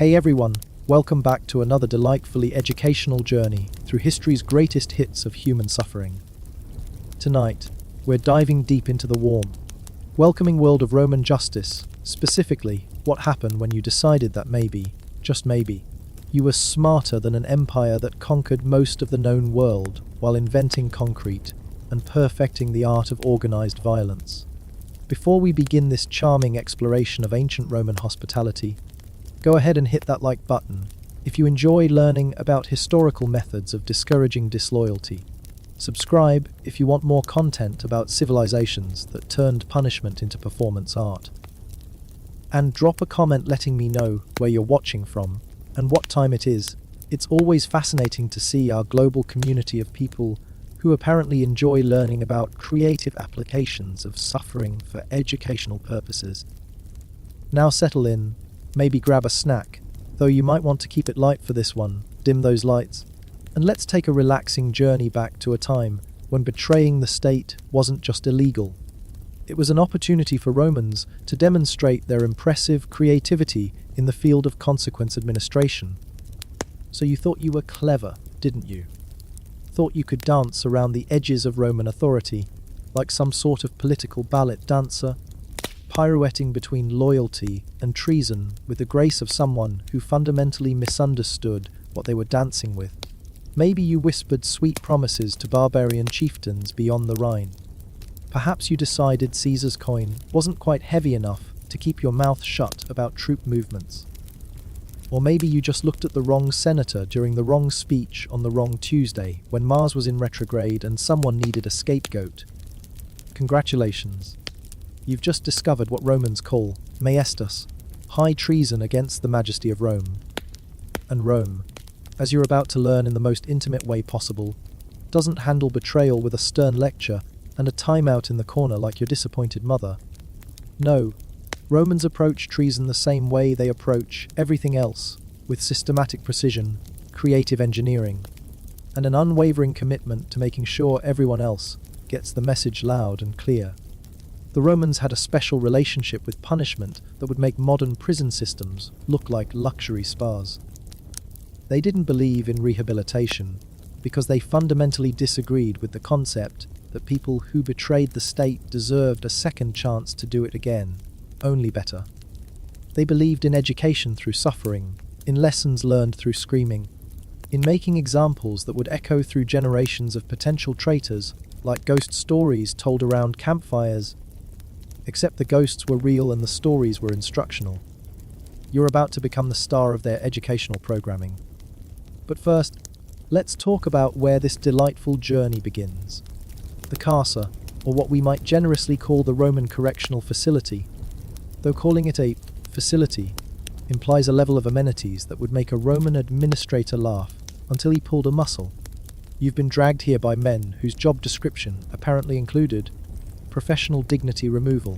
Hey everyone, welcome back to another delightfully educational journey through history's greatest hits of human suffering. Tonight, we're diving deep into the warm, welcoming world of Roman justice, specifically what happened when you decided that maybe, just maybe, you were smarter than an empire that conquered most of the known world while inventing concrete and perfecting the art of organized violence. Before we begin this charming exploration of ancient Roman hospitality, go ahead and hit that like button if you enjoy learning about historical methods of discouraging disloyalty. Subscribe if you want more content about civilizations that turned punishment into performance art. And drop a comment letting me know where you're watching from and what time it is. It's always fascinating to see our global community of people who apparently enjoy learning about creative applications of suffering for educational purposes. Now settle in. Maybe grab a snack, though you might want to keep it light for this one, dim those lights, and let's take a relaxing journey back to a time when betraying the state wasn't just illegal. It was an opportunity for Romans to demonstrate their impressive creativity in the field of consequence administration. So you thought you were clever, didn't you? Thought you could dance around the edges of Roman authority, like some sort of political ballet dancer, pirouetting between loyalty and treason with the grace of someone who fundamentally misunderstood what they were dancing with. Maybe you whispered sweet promises to barbarian chieftains beyond the Rhine. Perhaps you decided Caesar's coin wasn't quite heavy enough to keep your mouth shut about troop movements. Or maybe you just looked at the wrong senator during the wrong speech on the wrong Tuesday when Mars was in retrograde and someone needed a scapegoat. Congratulations. You've just discovered what Romans call maestas, high treason against the majesty of Rome. And Rome, as you're about to learn in the most intimate way possible, doesn't handle betrayal with a stern lecture and a timeout in the corner like your disappointed mother. No, Romans approach treason the same way they approach everything else, with systematic precision, creative engineering, and an unwavering commitment to making sure everyone else gets the message loud and clear. The Romans had a special relationship with punishment that would make modern prison systems look like luxury spas. They didn't believe in rehabilitation because they fundamentally disagreed with the concept that people who betrayed the state deserved a second chance to do it again, only better. They believed in education through suffering, in lessons learned through screaming, in making examples that would echo through generations of potential traitors, like ghost stories told around campfires. Except the ghosts were real and the stories were instructional. You're about to become the star of their educational programming. But first, let's talk about where this delightful journey begins. The Carcer, or what we might generously call the Roman correctional facility. Though calling it a facility implies a level of amenities that would make a Roman administrator laugh until he pulled a muscle. You've been dragged here by men whose job description apparently included professional dignity removal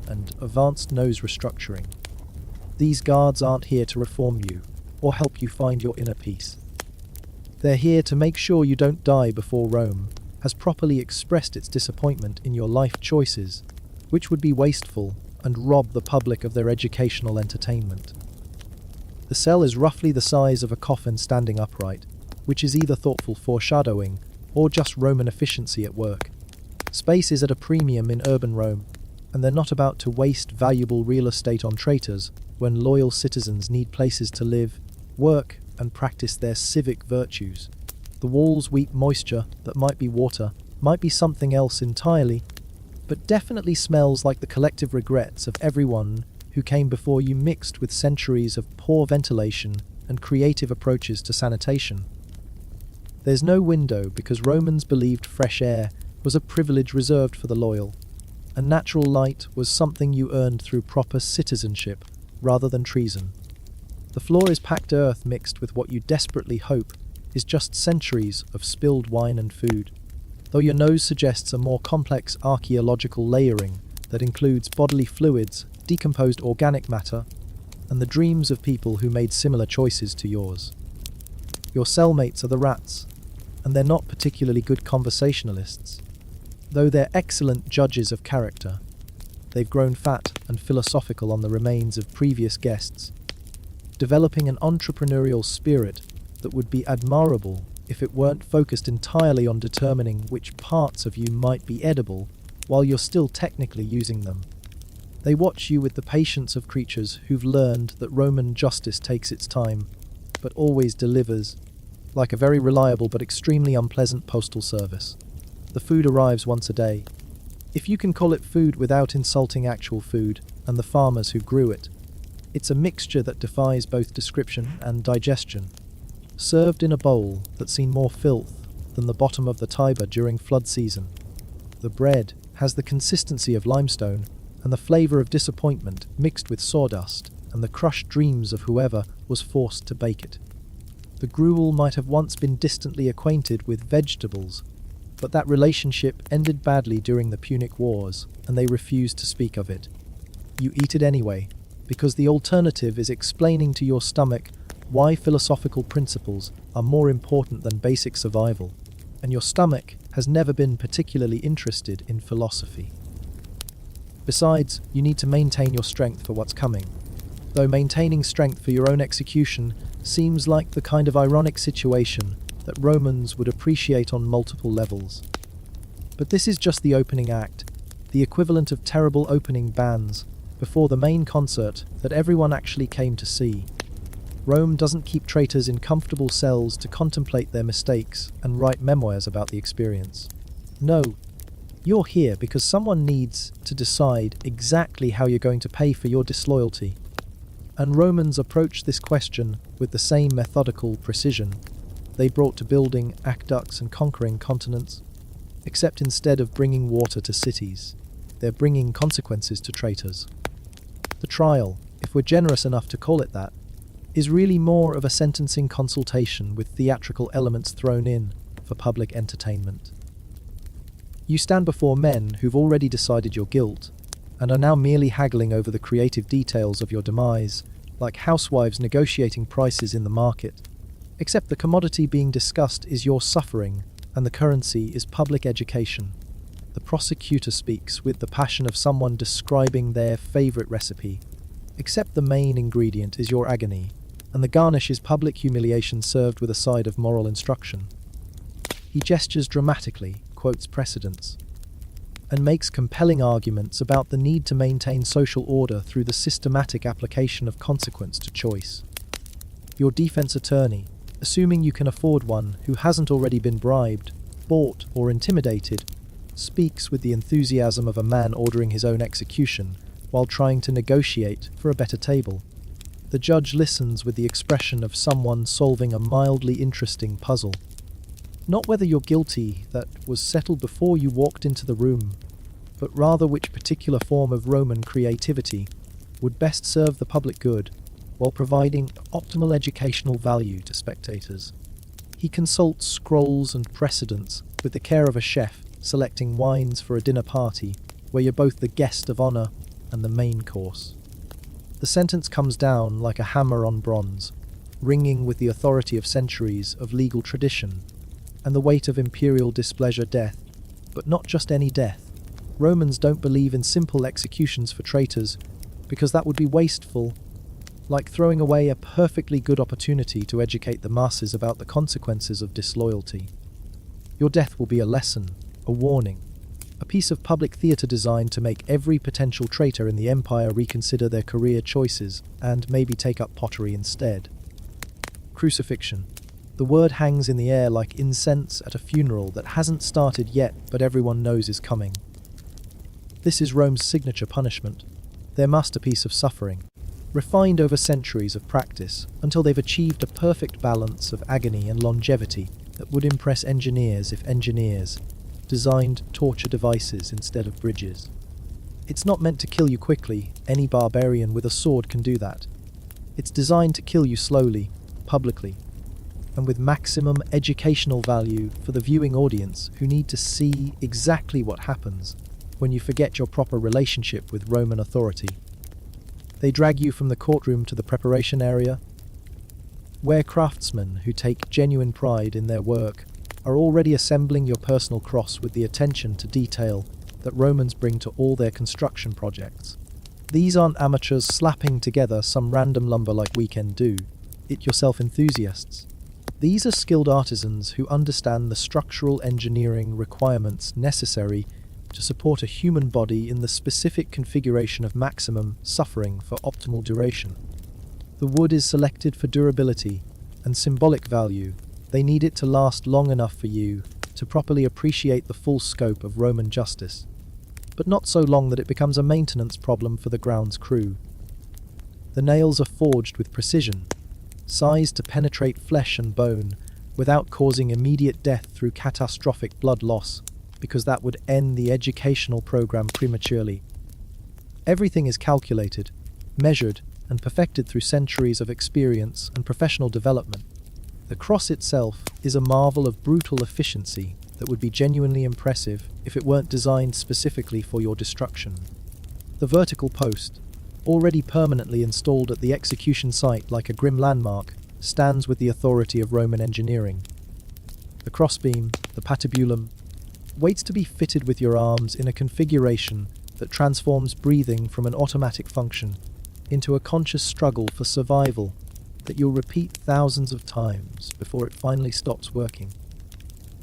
and advanced nose restructuring. These guards aren't here to reform you or help you find your inner peace. They're here to make sure you don't die before Rome has properly expressed its disappointment in your life choices, which would be wasteful and rob the public of their educational entertainment. The cell is roughly the size of a coffin standing upright, which is either thoughtful foreshadowing or just Roman efficiency at work. Space is at a premium in urban Rome, and they're not about to waste valuable real estate on traitors when loyal citizens need places to live, work, and practice their civic virtues. The walls weep moisture that might be water, might be something else entirely, but definitely smells like the collective regrets of everyone who came before you, mixed with centuries of poor ventilation and creative approaches to sanitation. There's no window because Romans believed fresh air was a privilege reserved for the loyal, and natural light was something you earned through proper citizenship rather than treason. The floor is packed earth mixed with what you desperately hope is just centuries of spilled wine and food, though your nose suggests a more complex archaeological layering that includes bodily fluids, decomposed organic matter, and the dreams of people who made similar choices to yours. Your cellmates are the rats, and they're not particularly good conversationalists, though they're excellent judges of character. They've grown fat and philosophical on the remains of previous guests. developing an entrepreneurial spirit that would be admirable if it weren't focused entirely on determining which parts of you might be edible while you're still technically using them. They watch you with the patience of creatures who've learned that Roman justice takes its time, but always delivers, like a very reliable but extremely unpleasant postal service. The food arrives once a day. If you can call it food without insulting actual food and the farmers who grew it, it's a mixture that defies both description and digestion. Served in a bowl that's seen more filth than the bottom of the Tiber during flood season. The bread has the consistency of limestone and the flavour of disappointment mixed with sawdust and the crushed dreams of whoever was forced to bake it. The gruel might have once been distantly acquainted with vegetables, but that relationship ended badly during the Punic Wars, and they refused to speak of it. You eat it anyway, because the alternative is explaining to your stomach why philosophical principles are more important than basic survival, and your stomach has never been particularly interested in philosophy. Besides, you need to maintain your strength for what's coming, though maintaining strength for your own execution seems like the kind of ironic situation that Romans would appreciate on multiple levels. But this is just the opening act, the equivalent of terrible opening bands before the main concert that everyone actually came to see. Rome doesn't keep traitors in comfortable cells to contemplate their mistakes and write memoirs about the experience. No, you're here because someone needs to decide exactly how you're going to pay for your disloyalty. And Romans approached this question with the same methodical precision they brought to building aqueducts and conquering continents, except instead of bringing water to cities, they're bringing consequences to traitors. The trial, if we're generous enough to call it that, is really more of a sentencing consultation with theatrical elements thrown in for public entertainment. You stand before men who've already decided your guilt and are now merely haggling over the creative details of your demise, like housewives negotiating prices in the market, except the commodity being discussed is your suffering and the currency is public education. The prosecutor speaks with the passion of someone describing their favorite recipe, except the main ingredient is your agony, and the garnish is public humiliation served with a side of moral instruction. He gestures dramatically, quotes precedents, and makes compelling arguments about the need to maintain social order through the systematic application of consequence to choice. Your defense attorney, assuming you can afford one who hasn't already been bribed, bought, or intimidated, speaks with the enthusiasm of a man ordering his own execution while trying to negotiate for a better table. The judge listens with the expression of someone solving a mildly interesting puzzle. Not whether you're guilty that was settled before you walked into the room, but rather which particular form of Roman creativity would best serve the public good while providing optimal educational value to spectators. He consults scrolls and precedents with the care of a chef selecting wines for a dinner party where you're both the guest of honor and the main course. The sentence comes down like a hammer on bronze, ringing with the authority of centuries of legal tradition and the weight of imperial displeasure. Death, but not just any death. Romans don't believe in simple executions for traitors because that would be wasteful, like throwing away a perfectly good opportunity to educate the masses about the consequences of disloyalty. Your death will be a lesson, a warning, a piece of public theatre designed to make every potential traitor in the empire reconsider their career choices and maybe take up pottery instead. Crucifixion. The word hangs in the air like incense at a funeral that hasn't started yet but everyone knows is coming. This is Rome's signature punishment, their masterpiece of suffering, refined over centuries of practice until they've achieved a perfect balance of agony and longevity that would impress engineers if engineers designed torture devices instead of bridges. It's not meant to kill you quickly, any barbarian with a sword can do that. It's designed to kill you slowly, publicly, and with maximum educational value for the viewing audience who need to see exactly what happens when you forget your proper relationship with Roman authority. They drag you from the courtroom to the preparation area, where craftsmen who take genuine pride in their work are already assembling your personal cross with the attention to detail that Romans bring to all their construction projects. These aren't amateurs slapping together some random lumber like we can do. It-yourself enthusiasts. These are skilled artisans who understand the structural engineering requirements necessary to support a human body in the specific configuration of maximum suffering for optimal duration. The wood is selected for durability and symbolic value. They need it to last long enough for you to properly appreciate the full scope of Roman justice, but not so long that it becomes a maintenance problem for the ground's crew. The nails are forged with precision, sized to penetrate flesh and bone without causing immediate death through catastrophic blood loss, because that would end the educational program prematurely. Everything is calculated, measured, and perfected through centuries of experience and professional development. The cross itself is a marvel of brutal efficiency that would be genuinely impressive if it weren't designed specifically for your destruction. The vertical post, already permanently installed at the execution site like a grim landmark, stands with the authority of Roman engineering. The crossbeam, the patibulum, waits to be fitted with your arms in a configuration that transforms breathing from an automatic function into a conscious struggle for survival that you'll repeat thousands of times before it finally stops working.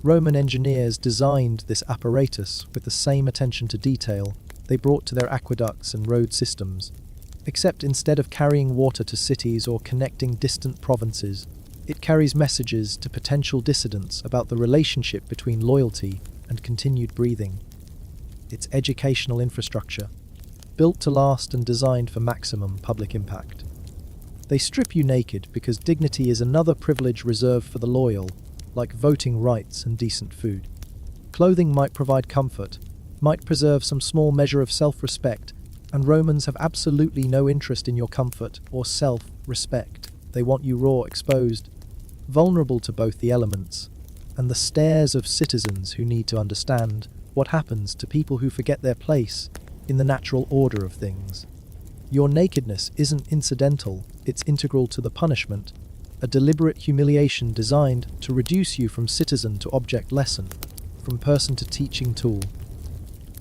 Roman engineers designed this apparatus with the same attention to detail they brought to their aqueducts and road systems, except instead of carrying water to cities or connecting distant provinces, it carries messages to potential dissidents about the relationship between loyalty and continued breathing. It's educational infrastructure, built to last and designed for maximum public impact. They strip you naked because dignity is another privilege reserved for the loyal, like voting rights and decent food. Clothing might provide comfort, might preserve some small measure of self-respect, and Romans have absolutely no interest in your comfort or self-respect. They want you raw, exposed, vulnerable to both the elements, and the stares of citizens who need to understand what happens to people who forget their place in the natural order of things. Your nakedness isn't incidental, it's integral to the punishment, a deliberate humiliation designed to reduce you from citizen to object lesson, from person to teaching tool.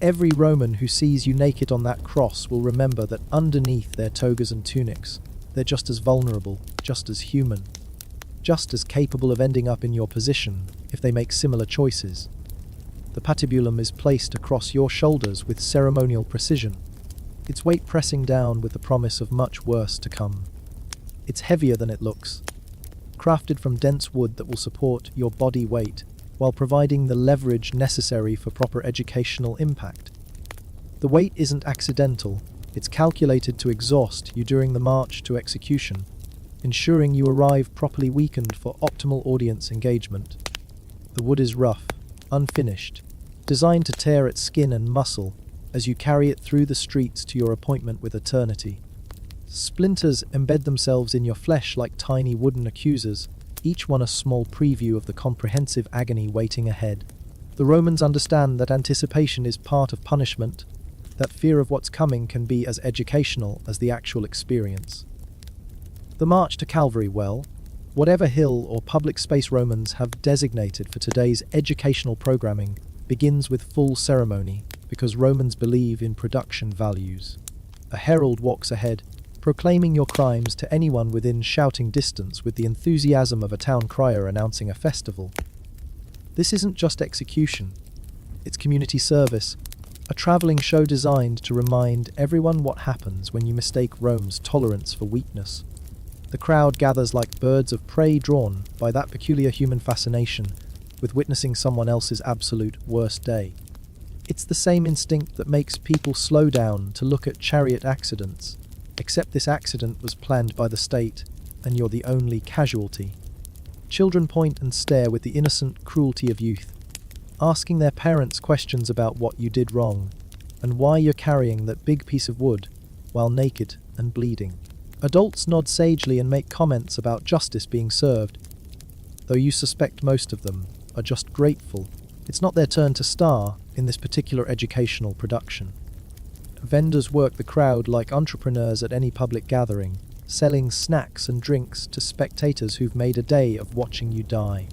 Every Roman who sees you naked on that cross will remember that underneath their togas and tunics, they're just as vulnerable, just as human, just as capable of ending up in your position if they make similar choices. The patibulum is placed across your shoulders with ceremonial precision, its weight pressing down with the promise of much worse to come. It's heavier than it looks, crafted from dense wood that will support your body weight while providing the leverage necessary for proper educational impact. The weight isn't accidental, it's calculated to exhaust you during the march to execution, ensuring you arrive properly weakened for optimal audience engagement. The wood is rough, unfinished, designed to tear at skin and muscle as you carry it through the streets to your appointment with eternity. Splinters embed themselves in your flesh like tiny wooden accusers, each one a small preview of the comprehensive agony waiting ahead. The Romans understand that anticipation is part of punishment, that fear of what's coming can be as educational as the actual experience. The march to Calvary, well, whatever hill or public space Romans have designated for today's educational programming, begins with full ceremony because Romans believe in production values. A herald walks ahead, proclaiming your crimes to anyone within shouting distance with the enthusiasm of a town crier announcing a festival. This isn't just execution, it's community service, a travelling show designed to remind everyone what happens when you mistake Rome's tolerance for weakness. The crowd gathers like birds of prey drawn by that peculiar human fascination with witnessing someone else's absolute worst day. It's the same instinct that makes people slow down to look at chariot accidents, except this accident was planned by the state, and you're the only casualty. Children point and stare with the innocent cruelty of youth, asking their parents questions about what you did wrong, and why you're carrying that big piece of wood while naked and bleeding. Adults nod sagely and make comments about justice being served, though you suspect most of them are just grateful it's not their turn to star in this particular educational production. Vendors work the crowd like entrepreneurs at any public gathering, selling snacks and drinks to spectators who've made a day of watching you die.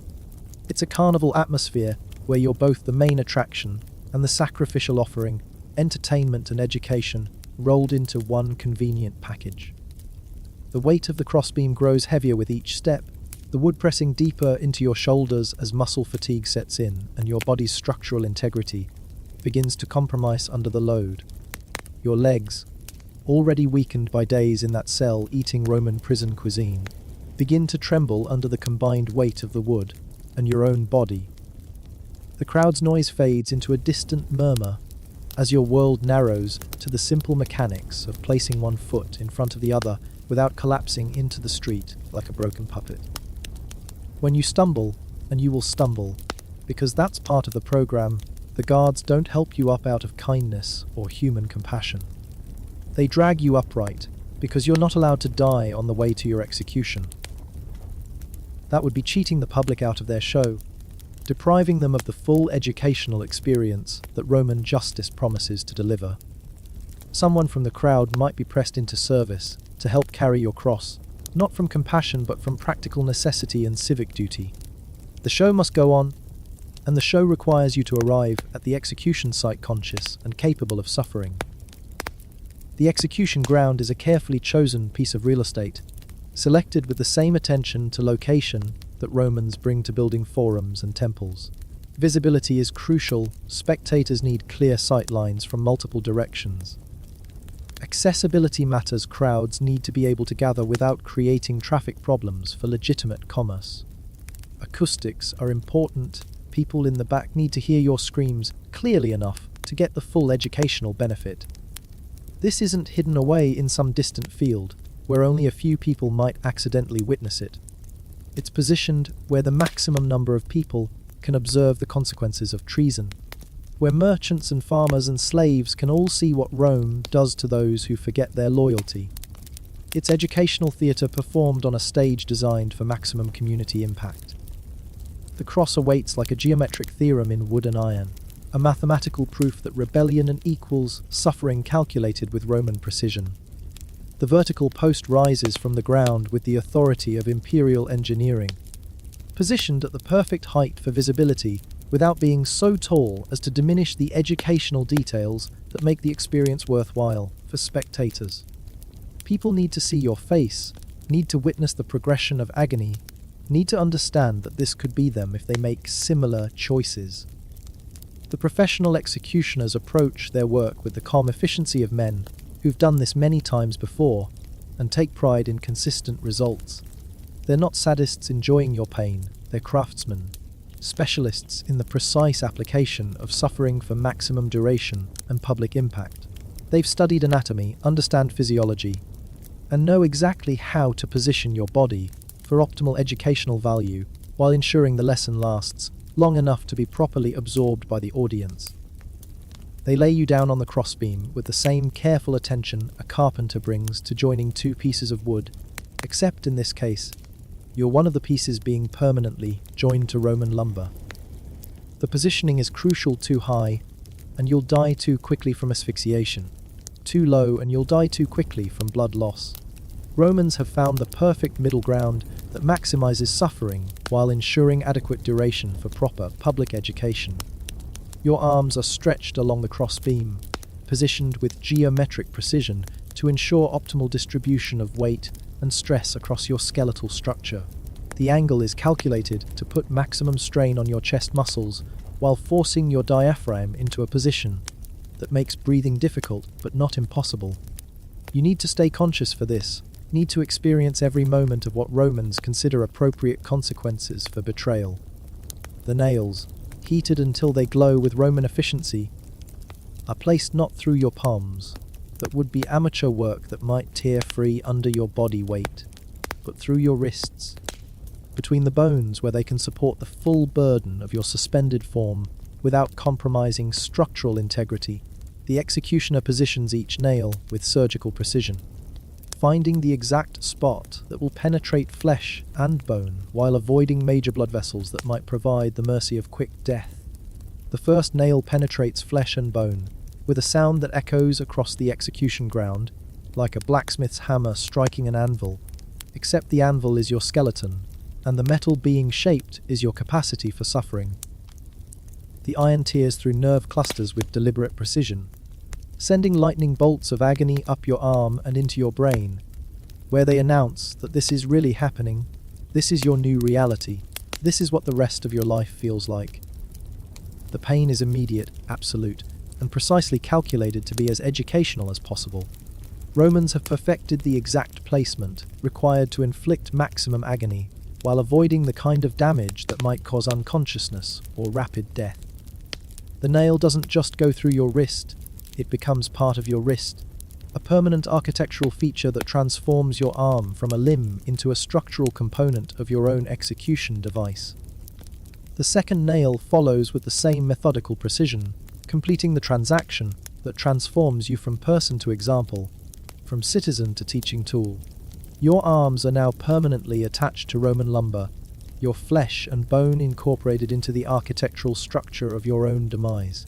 It's a carnival atmosphere where you're both the main attraction and the sacrificial offering, entertainment and education, rolled into one convenient package. The weight of the crossbeam grows heavier with each step, the wood pressing deeper into your shoulders as muscle fatigue sets in and your body's structural integrity begins to compromise under the load. Your legs, already weakened by days in that cell eating Roman prison cuisine, begin to tremble under the combined weight of the wood and your own body. The crowd's noise fades into a distant murmur as your world narrows to the simple mechanics of placing one foot in front of the other without collapsing into the street like a broken puppet. When you stumble, and you will stumble, because that's part of the program, the guards don't help you up out of kindness or human compassion. They drag you upright because you're not allowed to die on the way to your execution. That would be cheating the public out of their show, depriving them of the full educational experience that Roman justice promises to deliver. Someone from the crowd might be pressed into service to help carry your cross, not from compassion but from practical necessity and civic duty. The show must go on, and the show requires you to arrive at the execution site conscious and capable of suffering. The execution ground is a carefully chosen piece of real estate, selected with the same attention to location that Romans bring to building forums and temples. Visibility is crucial. Spectators need clear sight lines from multiple directions. Accessibility matters. Crowds need to be able to gather without creating traffic problems for legitimate commerce. Acoustics are important. People in the back need to hear your screams clearly enough to get the full educational benefit. This isn't hidden away in some distant field where only a few people might accidentally witness it. It's positioned where the maximum number of people can observe the consequences of treason, where merchants and farmers and slaves can all see what Rome does to those who forget their loyalty. It's educational theatre performed on a stage designed for maximum community impact. The cross awaits like a geometric theorem in wood and iron, a mathematical proof that rebellion and equals suffering calculated with Roman precision. The vertical post rises from the ground with the authority of imperial engineering, positioned at the perfect height for visibility without being so tall as to diminish the educational details that make the experience worthwhile for spectators. People need to see your face, need to witness the progression of agony, need to understand that this could be them if they make similar choices. The professional executioners approach their work with the calm efficiency of men who've done this many times before and take pride in consistent results. They're not sadists enjoying your pain, they're craftsmen, specialists in the precise application of suffering for maximum duration and public impact. They've studied anatomy, understand physiology, and know exactly how to position your body for optimal educational value while ensuring the lesson lasts long enough to be properly absorbed by the audience. They lay you down on the crossbeam with the same careful attention a carpenter brings to joining two pieces of wood, except in this case, you're one of the pieces being permanently joined to Roman lumber. The positioning is crucial. Too high, and you'll die too quickly from asphyxiation. Too low, and you'll die too quickly from blood loss. Romans have found the perfect middle ground that maximizes suffering while ensuring adequate duration for proper public education. Your arms are stretched along the crossbeam, positioned with geometric precision to ensure optimal distribution of weight and stress across your skeletal structure. The angle is calculated to put maximum strain on your chest muscles while forcing your diaphragm into a position that makes breathing difficult but not impossible. You need to stay conscious for this, need to experience every moment of what Romans consider appropriate consequences for betrayal. The nails, heated until they glow with Roman efficiency, are placed not through your palms, that would be amateur work that might tear free under your body weight, but through your wrists, between the bones where they can support the full burden of your suspended form without compromising structural integrity. The executioner positions each nail with surgical precision, finding the exact spot that will penetrate flesh and bone while avoiding major blood vessels that might provide the mercy of quick death. The first nail penetrates flesh and bone with a sound that echoes across the execution ground like a blacksmith's hammer striking an anvil, except the anvil is your skeleton and the metal being shaped is your capacity for suffering. The iron tears through nerve clusters with deliberate precision, sending lightning bolts of agony up your arm and into your brain, where they announce that this is really happening, this is your new reality, this is what the rest of your life feels like. The pain is immediate, absolute, and precisely calculated to be as educational as possible. Romans have perfected the exact placement required to inflict maximum agony, while avoiding the kind of damage that might cause unconsciousness or rapid death. The nail doesn't just go through your wrist, it becomes part of your wrist, a permanent architectural feature that transforms your arm from a limb into a structural component of your own execution device. The second nail follows with the same methodical precision, completing the transaction that transforms you from person to example, from citizen to teaching tool. Your arms are now permanently attached to Roman lumber, your flesh and bone incorporated into the architectural structure of your own demise.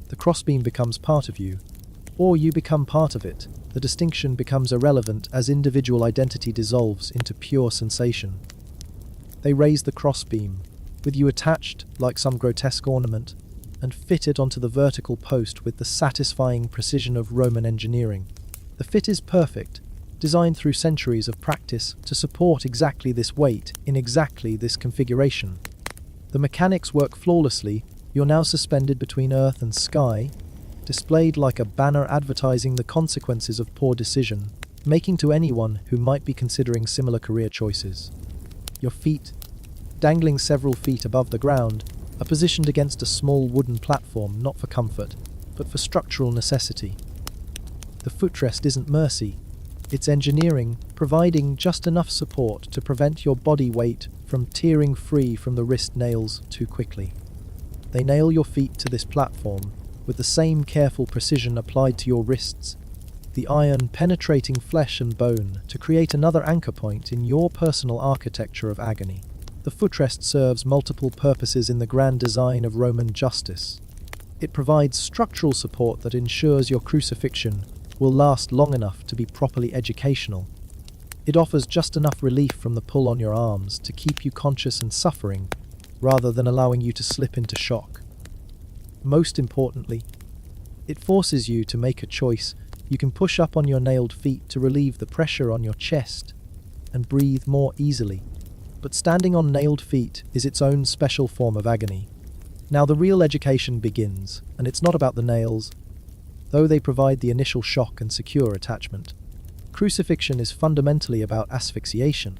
The crossbeam becomes part of you, or you become part of it. The distinction becomes irrelevant as individual identity dissolves into pure sensation. They raise the crossbeam, with you attached like some grotesque ornament, and fit it onto the vertical post with the satisfying precision of Roman engineering. The fit is perfect, designed through centuries of practice to support exactly this weight in exactly this configuration. The mechanics work flawlessly. You're now suspended between earth and sky, displayed like a banner advertising the consequences of poor decision, making to anyone who might be considering similar career choices. Your feet, dangling several feet above the ground, are positioned against a small wooden platform not for comfort, but for structural necessity. The footrest isn't mercy, it's engineering, providing just enough support to prevent your body weight from tearing free from the wrist nails too quickly. They nail your feet to this platform with the same careful precision applied to your wrists, the iron penetrating flesh and bone to create another anchor point in your personal architecture of agony. The footrest serves multiple purposes in the grand design of Roman justice. It provides structural support that ensures your crucifixion will last long enough to be properly educational. It offers just enough relief from the pull on your arms to keep you conscious and suffering, rather than allowing you to slip into shock. Most importantly, it forces you to make a choice. You can push up on your nailed feet to relieve the pressure on your chest and breathe more easily. But standing on nailed feet is its own special form of agony. Now the real education begins, and it's not about the nails, though they provide the initial shock and secure attachment. Crucifixion is fundamentally about asphyxiation,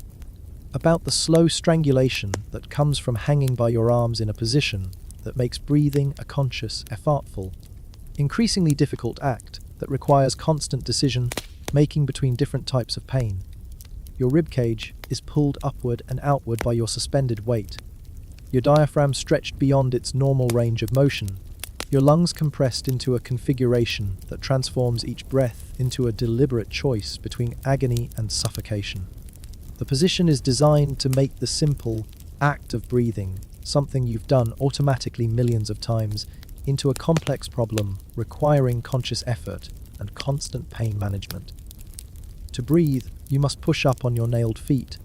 about the slow strangulation that comes from hanging by your arms in a position that makes breathing a conscious, effortful, increasingly difficult act that requires constant decision-making between different types of pain. Your ribcage is pulled upward and outward by your suspended weight, your diaphragm stretched beyond its normal range of motion, your lungs compressed into a configuration that transforms each breath into a deliberate choice between agony and suffocation. The position is designed to make the simple act of breathing, something you've done automatically millions of times, into a complex problem requiring conscious effort and constant pain management. To breathe, you must push up on your nailed feet,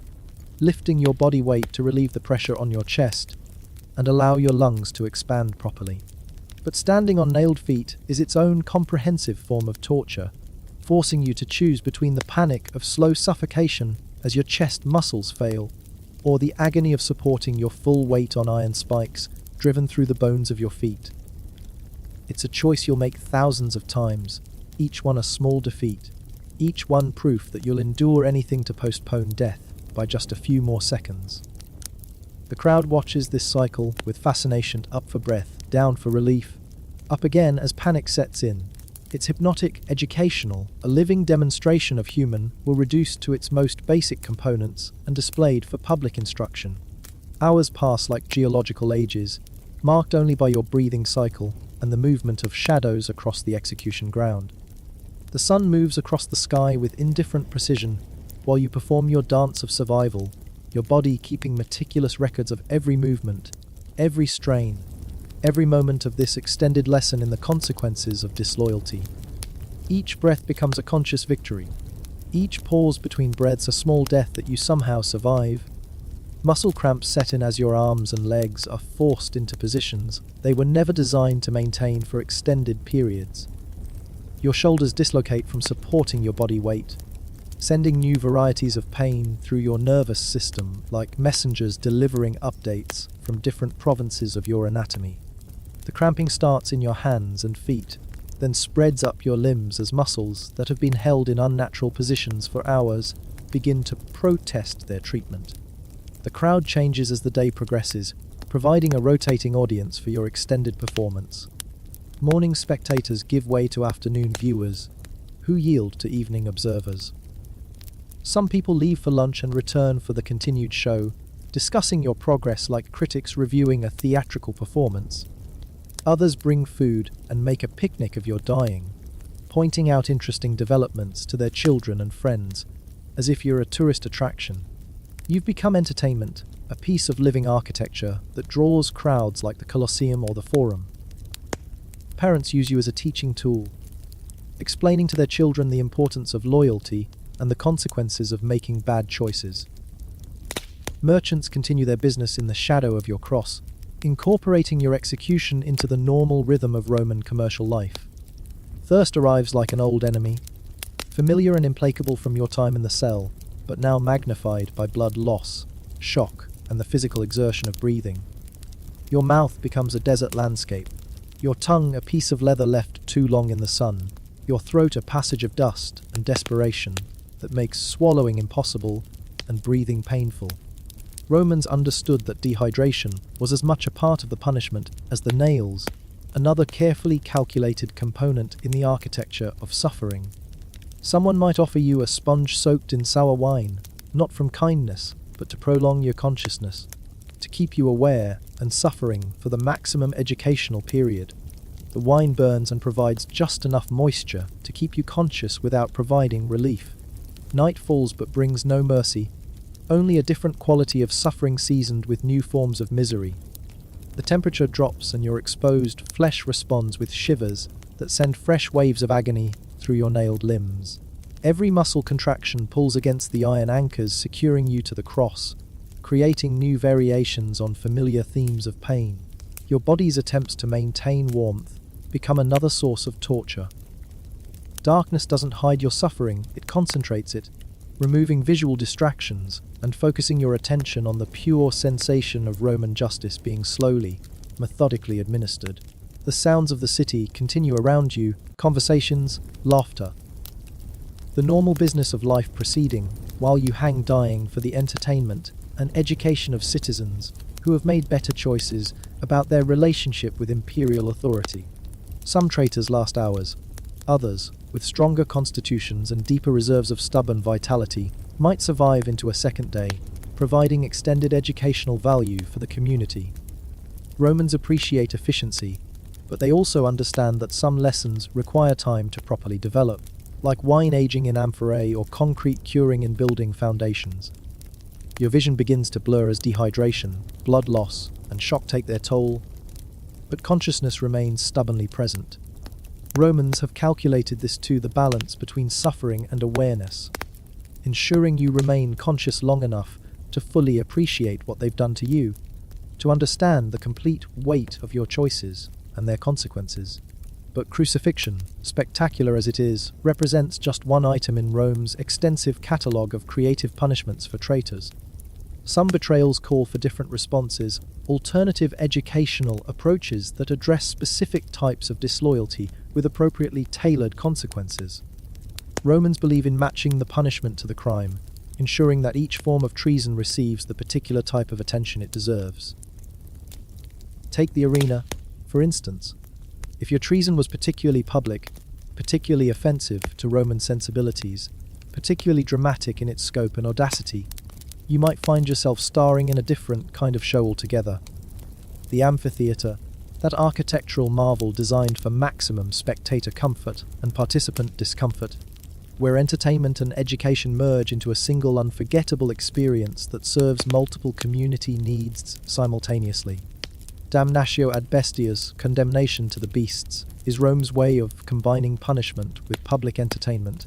lifting your body weight to relieve the pressure on your chest and allow your lungs to expand properly. But standing on nailed feet is its own comprehensive form of torture, forcing you to choose between the panic of slow suffocation as your chest muscles fail, or the agony of supporting your full weight on iron spikes driven through the bones of your feet. It's a choice you'll make thousands of times, each one a small defeat, each one proof that you'll endure anything to postpone death by just a few more seconds. The crowd watches this cycle with fascination, up for breath, down for relief, up again as panic sets in. It's hypnotic, educational, a living demonstration of human will reduced to its most basic components and displayed for public instruction. Hours pass like geological ages, marked only by your breathing cycle and the movement of shadows across the execution ground. The sun moves across the sky with indifferent precision while you perform your dance of survival, your body keeping meticulous records of every movement, every strain, every moment of this extended lesson in the consequences of disloyalty. Each breath becomes a conscious victory. Each pause between breaths a small death that you somehow survive. Muscle cramps set in as your arms and legs are forced into positions they were never designed to maintain for extended periods. Your shoulders dislocate from supporting your body weight, sending new varieties of pain through your nervous system like messengers delivering updates from different provinces of your anatomy. The cramping starts in your hands and feet, then spreads up your limbs as muscles that have been held in unnatural positions for hours begin to protest their treatment. The crowd changes as the day progresses, providing a rotating audience for your extended performance. Morning spectators give way to afternoon viewers, who yield to evening observers. Some people leave for lunch and return for the continued show, discussing your progress like critics reviewing a theatrical performance. Others bring food and make a picnic of your dying, pointing out interesting developments to their children and friends, as if you're a tourist attraction. You've become entertainment, a piece of living architecture that draws crowds like the Colosseum or the Forum. Parents use you as a teaching tool, explaining to their children the importance of loyalty and the consequences of making bad choices. Merchants continue their business in the shadow of your cross, incorporating your execution into the normal rhythm of Roman commercial life. Thirst arrives like an old enemy, familiar and implacable from your time in the cell, but now magnified by blood loss, shock, and the physical exertion of breathing. Your mouth becomes a desert landscape, your tongue a piece of leather left too long in the sun, your throat a passage of dust and desperation that makes swallowing impossible and breathing painful. Romans understood that dehydration was as much a part of the punishment as the nails, another carefully calculated component in the architecture of suffering. Someone might offer you a sponge soaked in sour wine, not from kindness, but to prolong your consciousness, to keep you aware and suffering for the maximum educational period. The wine burns and provides just enough moisture to keep you conscious without providing relief. Night falls but brings no mercy, only a different quality of suffering seasoned with new forms of misery. The temperature drops and your exposed flesh responds with shivers that send fresh waves of agony through your nailed limbs. Every muscle contraction pulls against the iron anchors securing you to the cross, creating new variations on familiar themes of pain. Your body's attempts to maintain warmth become another source of torture. Darkness doesn't hide your suffering, it concentrates it, removing visual distractions and focusing your attention on the pure sensation of Roman justice being slowly, methodically administered. The sounds of the city continue around you, conversations, laughter. The normal business of life proceeding, while you hang dying for the entertainment and education of citizens who have made better choices about their relationship with imperial authority. Some traitors last hours. Others, with stronger constitutions and deeper reserves of stubborn vitality, might survive into a second day, providing extended educational value for the community. Romans appreciate efficiency, but they also understand that some lessons require time to properly develop, like wine aging in amphorae or concrete curing in building foundations. Your vision begins to blur as dehydration, blood loss, and shock take their toll, but consciousness remains stubbornly present. Romans have calculated this too, the balance between suffering and awareness, ensuring you remain conscious long enough to fully appreciate what they've done to you, to understand the complete weight of your choices and their consequences. But crucifixion, spectacular as it is, represents just one item in Rome's extensive catalogue of creative punishments for traitors. Some betrayals call for different responses, alternative educational approaches that address specific types of disloyalty with appropriately tailored consequences. Romans believe in matching the punishment to the crime, ensuring that each form of treason receives the particular type of attention it deserves. Take the arena, for instance. If your treason was particularly public, particularly offensive to Roman sensibilities, particularly dramatic in its scope and audacity, you might find yourself starring in a different kind of show altogether. The amphitheatre, that architectural marvel designed for maximum spectator comfort and participant discomfort, where entertainment and education merge into a single unforgettable experience that serves multiple community needs simultaneously. Damnatio ad bestias, condemnation to the beasts, is Rome's way of combining punishment with public entertainment,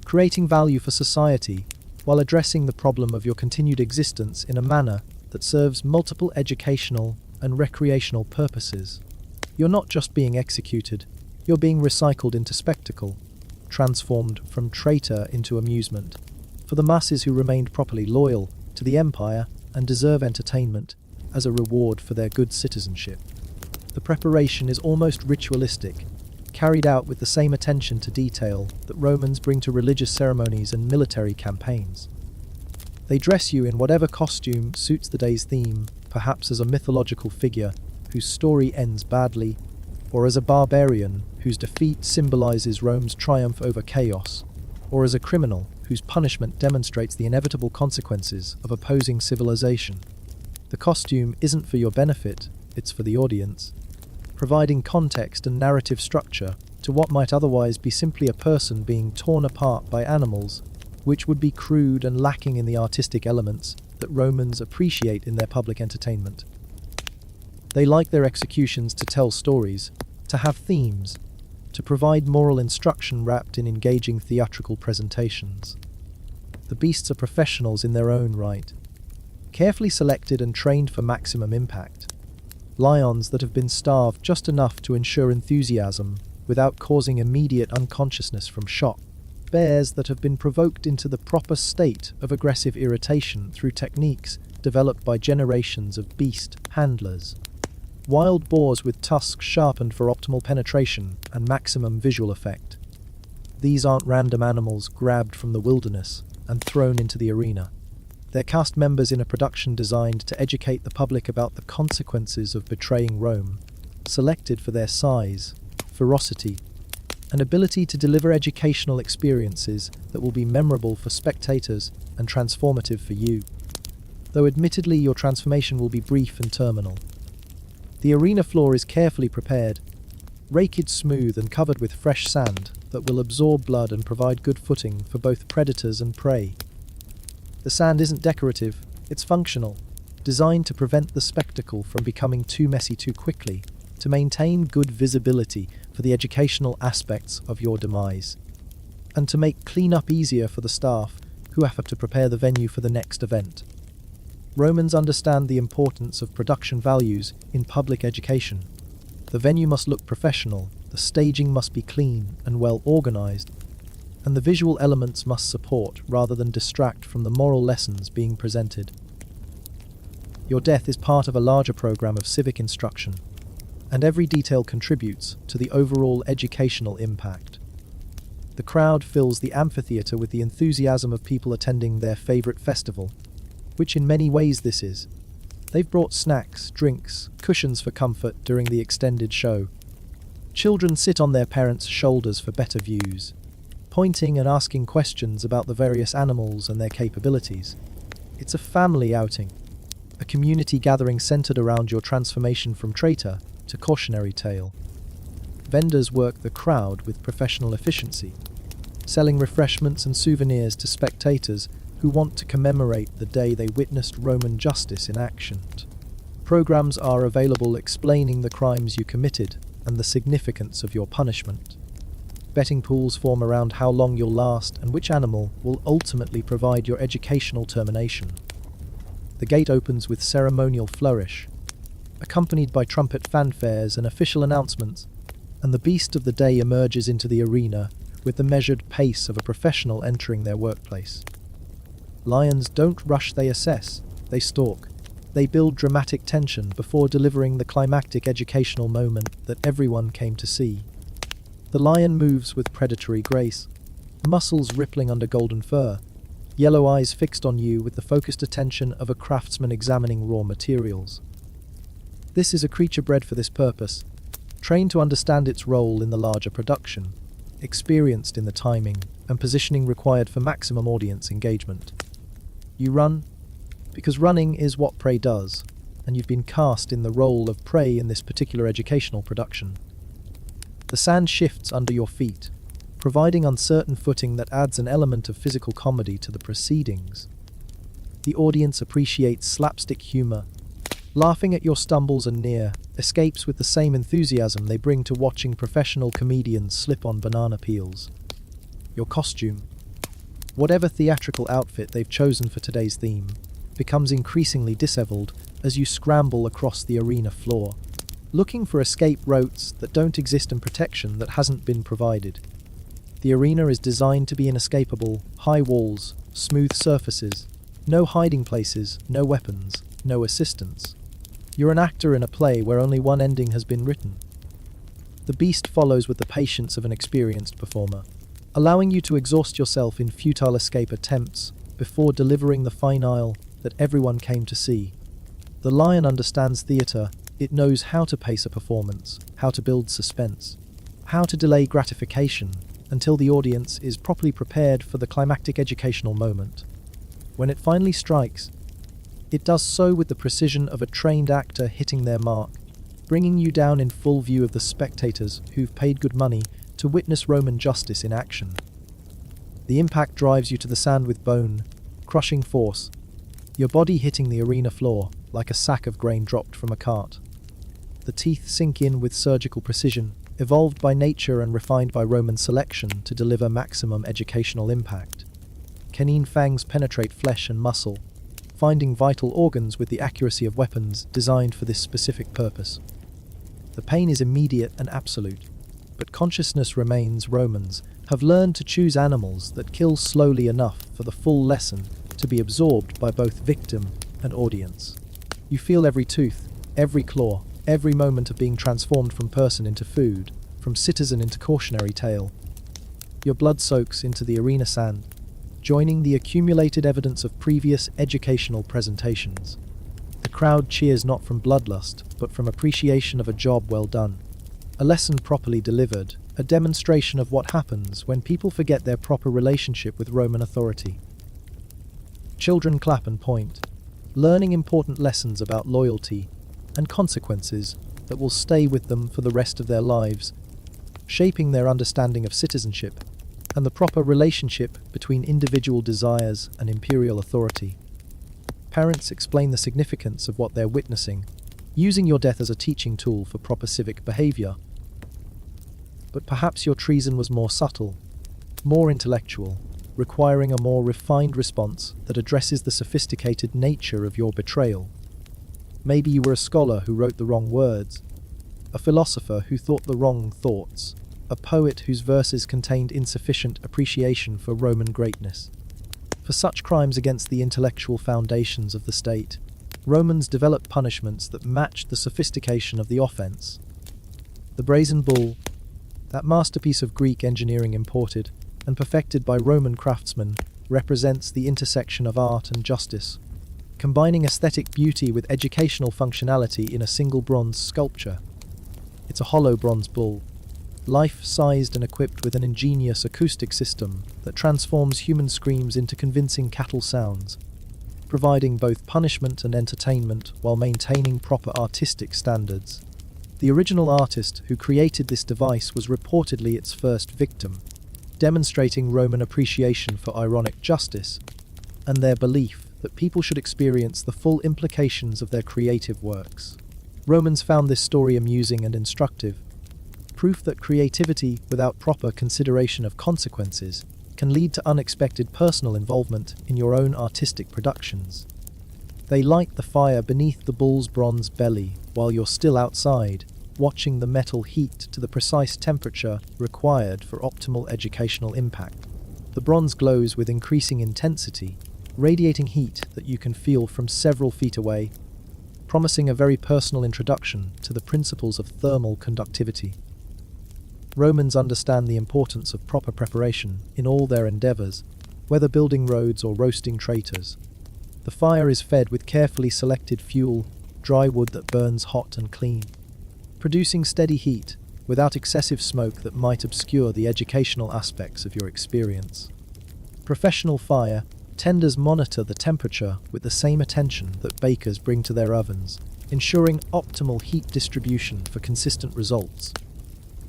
creating value for society while addressing the problem of your continued existence in a manner that serves multiple educational and recreational purposes. You're not just being executed, You're being recycled into spectacle, transformed from traitor into amusement. For the masses who remained properly loyal to the empire and deserve entertainment as a reward for their good citizenship. The preparation is almost ritualistic, carried out with the same attention to detail that Romans bring to religious ceremonies and military campaigns. They dress you in whatever costume suits the day's theme, perhaps as a mythological figure whose story ends badly, or as a barbarian whose defeat symbolizes Rome's triumph over chaos, or as a criminal whose punishment demonstrates the inevitable consequences of opposing civilization. The costume isn't for your benefit, it's for the audience, providing context and narrative structure to what might otherwise be simply a person being torn apart by animals, which would be crude and lacking in the artistic elements that Romans appreciate in their public entertainment. They like their executions to tell stories, to have themes, to provide moral instruction wrapped in engaging theatrical presentations. The beasts are professionals in their own right, carefully selected and trained for maximum impact. Lions that have been starved just enough to ensure enthusiasm without causing immediate unconsciousness from shock. Bears that have been provoked into the proper state of aggressive irritation through techniques developed by generations of beast handlers. Wild boars with tusks sharpened for optimal penetration and maximum visual effect. These aren't random animals grabbed from the wilderness and thrown into the arena. They're cast members in a production designed to educate the public about the consequences of betraying Rome, selected for their size, ferocity, and ability to deliver educational experiences that will be memorable for spectators and transformative for you. Though admittedly your transformation will be brief and terminal. The arena floor is carefully prepared, raked smooth and covered with fresh sand that will absorb blood and provide good footing for both predators and prey. The sand isn't decorative, it's functional, designed to prevent the spectacle from becoming too messy too quickly, to maintain good visibility for the educational aspects of your demise, and to make cleanup easier for the staff who have to prepare the venue for the next event. Romans understand the importance of production values in public education. The venue must look professional, the staging must be clean and well organized, and the visual elements must support rather than distract from the moral lessons being presented. Your death is part of a larger program of civic instruction, and every detail contributes to the overall educational impact. The crowd fills the amphitheater with the enthusiasm of people attending their favorite festival, which in many ways this is. They've brought snacks, drinks, cushions for comfort during the extended show. Children sit on their parents' shoulders for better views, pointing and asking questions about the various animals and their capabilities. It's a family outing, a community gathering centered around your transformation from traitor to cautionary tale. Vendors work the crowd with professional efficiency, selling refreshments and souvenirs to spectators who want to commemorate the day they witnessed Roman justice in action. Programs are available explaining the crimes you committed and the significance of your punishment. Betting pools form around how long you'll last and which animal will ultimately provide your educational termination. The gate opens with ceremonial flourish, accompanied by trumpet fanfares and official announcements, and the beast of the day emerges into the arena with the measured pace of a professional entering their workplace. Lions don't rush, they assess, they stalk. They build dramatic tension before delivering the climactic educational moment that everyone came to see. The lion moves with predatory grace, muscles rippling under golden fur, yellow eyes fixed on you with the focused attention of a craftsman examining raw materials. This is a creature bred for this purpose, trained to understand its role in the larger production, experienced in the timing and positioning required for maximum audience engagement. You run because running is what prey does, and you've been cast in the role of prey in this particular educational production. The sand shifts under your feet, providing uncertain footing that adds an element of physical comedy to the proceedings. The audience appreciates slapstick humor, laughing at your stumbles and near escapes with the same enthusiasm they bring to watching professional comedians slip on banana peels. Your costume, whatever theatrical outfit they've chosen for today's theme, becomes increasingly disheveled as you scramble across the arena floor. looking for escape routes that don't exist and protection that hasn't been provided. The arena is designed to be inescapable: high walls, smooth surfaces, no hiding places, no weapons, no assistance. You're an actor in a play where only one ending has been written. The beast follows with the patience of an experienced performer, allowing you to exhaust yourself in futile escape attempts before delivering the finale that everyone came to see. The lion understands theatre. It knows how to pace a performance, how to build suspense, how to delay gratification until the audience is properly prepared for the climactic educational moment. When it finally strikes, it does so with the precision of a trained actor hitting their mark, bringing you down in full view of the spectators who've paid good money to witness Roman justice in action. The impact drives you to the sand with bone, crushing force, your body hitting the arena floor like a sack of grain dropped from a cart. The teeth sink in with surgical precision, evolved by nature and refined by Roman selection to deliver maximum educational impact. Canine fangs penetrate flesh and muscle, finding vital organs with the accuracy of weapons designed for this specific purpose. The pain is immediate and absolute, but consciousness remains. Romans have learned to choose animals that kill slowly enough for the full lesson to be absorbed by both victim and audience. You feel every tooth, every claw, every moment of being transformed from person into food, from citizen into cautionary tale. Your blood soaks into the arena sand, joining the accumulated evidence of previous educational presentations. The crowd cheers not from bloodlust, but from appreciation of a job well done. A lesson properly delivered, a demonstration of what happens when people forget their proper relationship with Roman authority. Children clap and point, learning important lessons about loyalty and consequences that will stay with them for the rest of their lives, shaping their understanding of citizenship and the proper relationship between individual desires and imperial authority. Parents explain the significance of what they're witnessing, using your death as a teaching tool for proper civic behavior. But perhaps your treason was more subtle, more intellectual, requiring a more refined response that addresses the sophisticated nature of your betrayal. Maybe you were a scholar who wrote the wrong words, a philosopher who thought the wrong thoughts, a poet whose verses contained insufficient appreciation for Roman greatness. For such crimes against the intellectual foundations of the state, Romans developed punishments that matched the sophistication of the offense. The brazen bull, that masterpiece of Greek engineering imported and perfected by Roman craftsmen, represents the intersection of art and justice, combining aesthetic beauty with educational functionality in a single bronze sculpture. It's a hollow bronze bull, life-sized and equipped with an ingenious acoustic system that transforms human screams into convincing cattle sounds, providing both punishment and entertainment while maintaining proper artistic standards. The original artist who created this device was reportedly its first victim, demonstrating Roman appreciation for ironic justice and their belief that people should experience the full implications of their creative works. Romans found this story amusing and instructive, proof that creativity without proper consideration of consequences can lead to unexpected personal involvement in your own artistic productions. They light the fire beneath the bull's bronze belly while you're still outside, watching the metal heat to the precise temperature required for optimal educational impact. The bronze glows with increasing intensity, radiating heat that you can feel from several feet away, promising a very personal introduction to the principles of thermal conductivity. Romans understand the importance of proper preparation in all their endeavors, whether building roads or roasting traitors. The fire is fed with carefully selected fuel, dry wood that burns hot and clean, producing steady heat without excessive smoke that might obscure the educational aspects of your experience. Professional fire tenders monitor the temperature with the same attention that bakers bring to their ovens, ensuring optimal heat distribution for consistent results.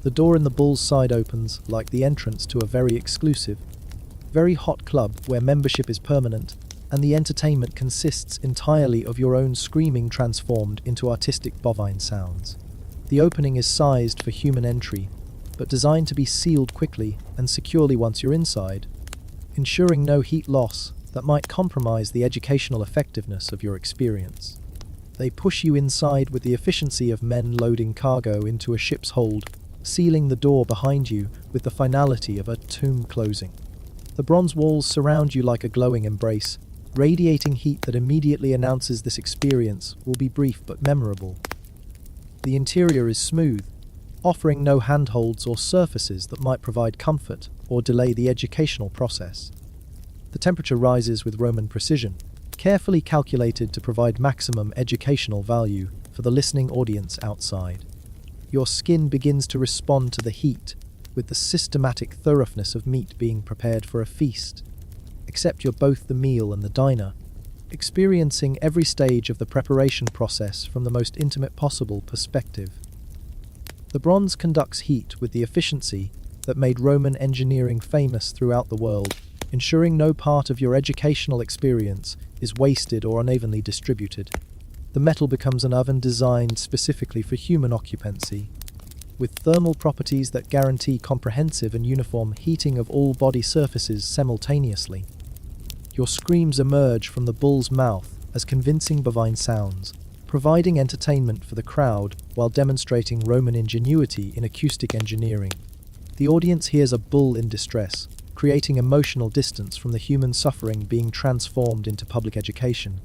The door in the bull's side opens like the entrance to a very exclusive, very hot club where membership is permanent and the entertainment consists entirely of your own screaming transformed into artistic bovine sounds. The opening is sized for human entry, but designed to be sealed quickly and securely once you're inside, ensuring no heat loss that might compromise the educational effectiveness of your experience. They push you inside with the efficiency of men loading cargo into a ship's hold, sealing the door behind you with the finality of a tomb closing. The bronze walls surround you like a glowing embrace, radiating heat that immediately announces this experience will be brief but memorable. The interior is smooth, offering no handholds or surfaces that might provide comfort or delay the educational process. The temperature rises with Roman precision, carefully calculated to provide maximum educational value for the listening audience outside. Your skin begins to respond to the heat, with the systematic thoroughness of meat being prepared for a feast. Except you're both the meal and the diner, experiencing every stage of the preparation process from the most intimate possible perspective. The bronze conducts heat with the efficiency that made Roman engineering famous throughout the world, ensuring no part of your educational experience is wasted or unevenly distributed. The metal becomes an oven designed specifically for human occupancy, with thermal properties that guarantee comprehensive and uniform heating of all body surfaces simultaneously. Your screams emerge from the bull's mouth as convincing bovine sounds, providing entertainment for the crowd while demonstrating Roman ingenuity in acoustic engineering. The audience hears a bull in distress, creating emotional distance from the human suffering being transformed into public education.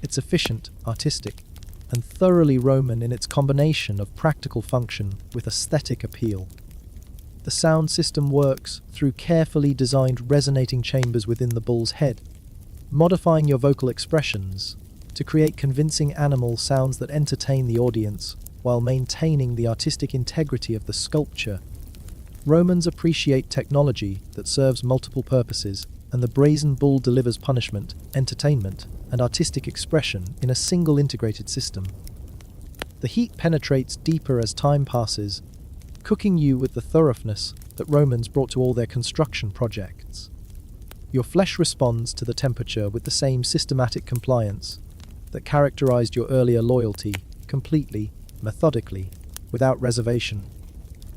It's efficient, artistic, and thoroughly Roman in its combination of practical function with aesthetic appeal. The sound system works through carefully designed resonating chambers within the bull's head, modifying your vocal expressions to create convincing animal sounds that entertain the audience while maintaining the artistic integrity of the sculpture. Romans appreciate technology that serves multiple purposes, and the brazen bull delivers punishment, entertainment, and artistic expression in a single integrated system. The heat penetrates deeper as time passes, cooking you with the thoroughness that Romans brought to all their construction projects. Your flesh responds to the temperature with the same systematic compliance that characterized your earlier loyalty, completely, methodically, without reservation.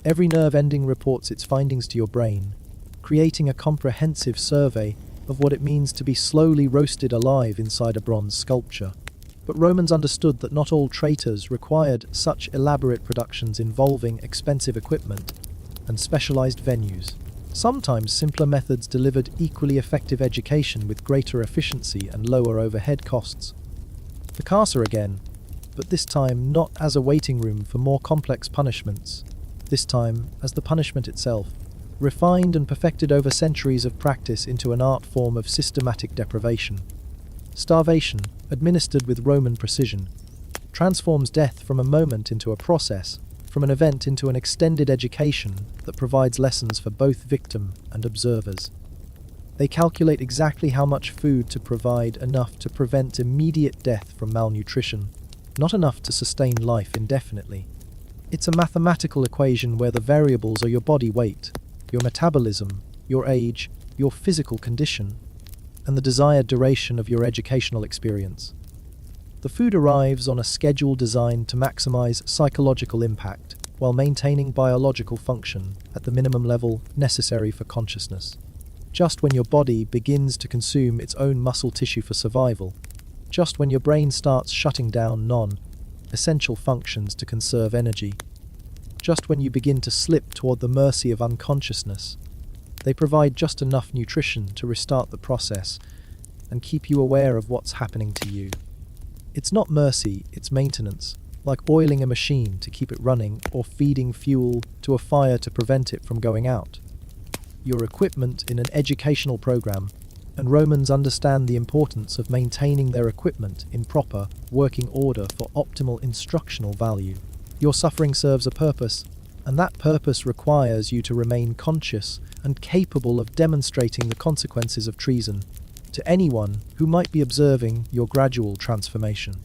Every nerve ending reports its findings to your brain, creating a comprehensive survey of what it means to be slowly roasted alive inside a bronze sculpture. But Romans understood that not all traitors required such elaborate productions involving expensive equipment and specialized venues. Sometimes simpler methods delivered equally effective education with greater efficiency and lower overhead costs. The carcer again, but this time not as a waiting room for more complex punishments, this time as the punishment itself, refined and perfected over centuries of practice into an art form of systematic deprivation. Starvation, administered with Roman precision, transforms death from a moment into a process, from an event into an extended education that provides lessons for both victim and observers. They calculate exactly how much food to provide, enough to prevent immediate death from malnutrition, not enough to sustain life indefinitely. It's a mathematical equation where the variables are your body weight, your metabolism, your age, your physical condition, and the desired duration of your educational experience. The food arrives on a schedule designed to maximize psychological impact while maintaining biological function at the minimum level necessary for consciousness. Just when your body begins to consume its own muscle tissue for survival, just when your brain starts shutting down non-essential functions to conserve energy, just when you begin to slip toward the mercy of unconsciousness, they provide just enough nutrition to restart the process and keep you aware of what's happening to you. It's not mercy, it's maintenance, like oiling a machine to keep it running or feeding fuel to a fire to prevent it from going out. Your equipment in an educational program, and Romans understand the importance of maintaining their equipment in proper working order for optimal instructional value. Your suffering serves a purpose, and that purpose requires you to remain conscious and capable of demonstrating the consequences of treason to anyone who might be observing your gradual transformation.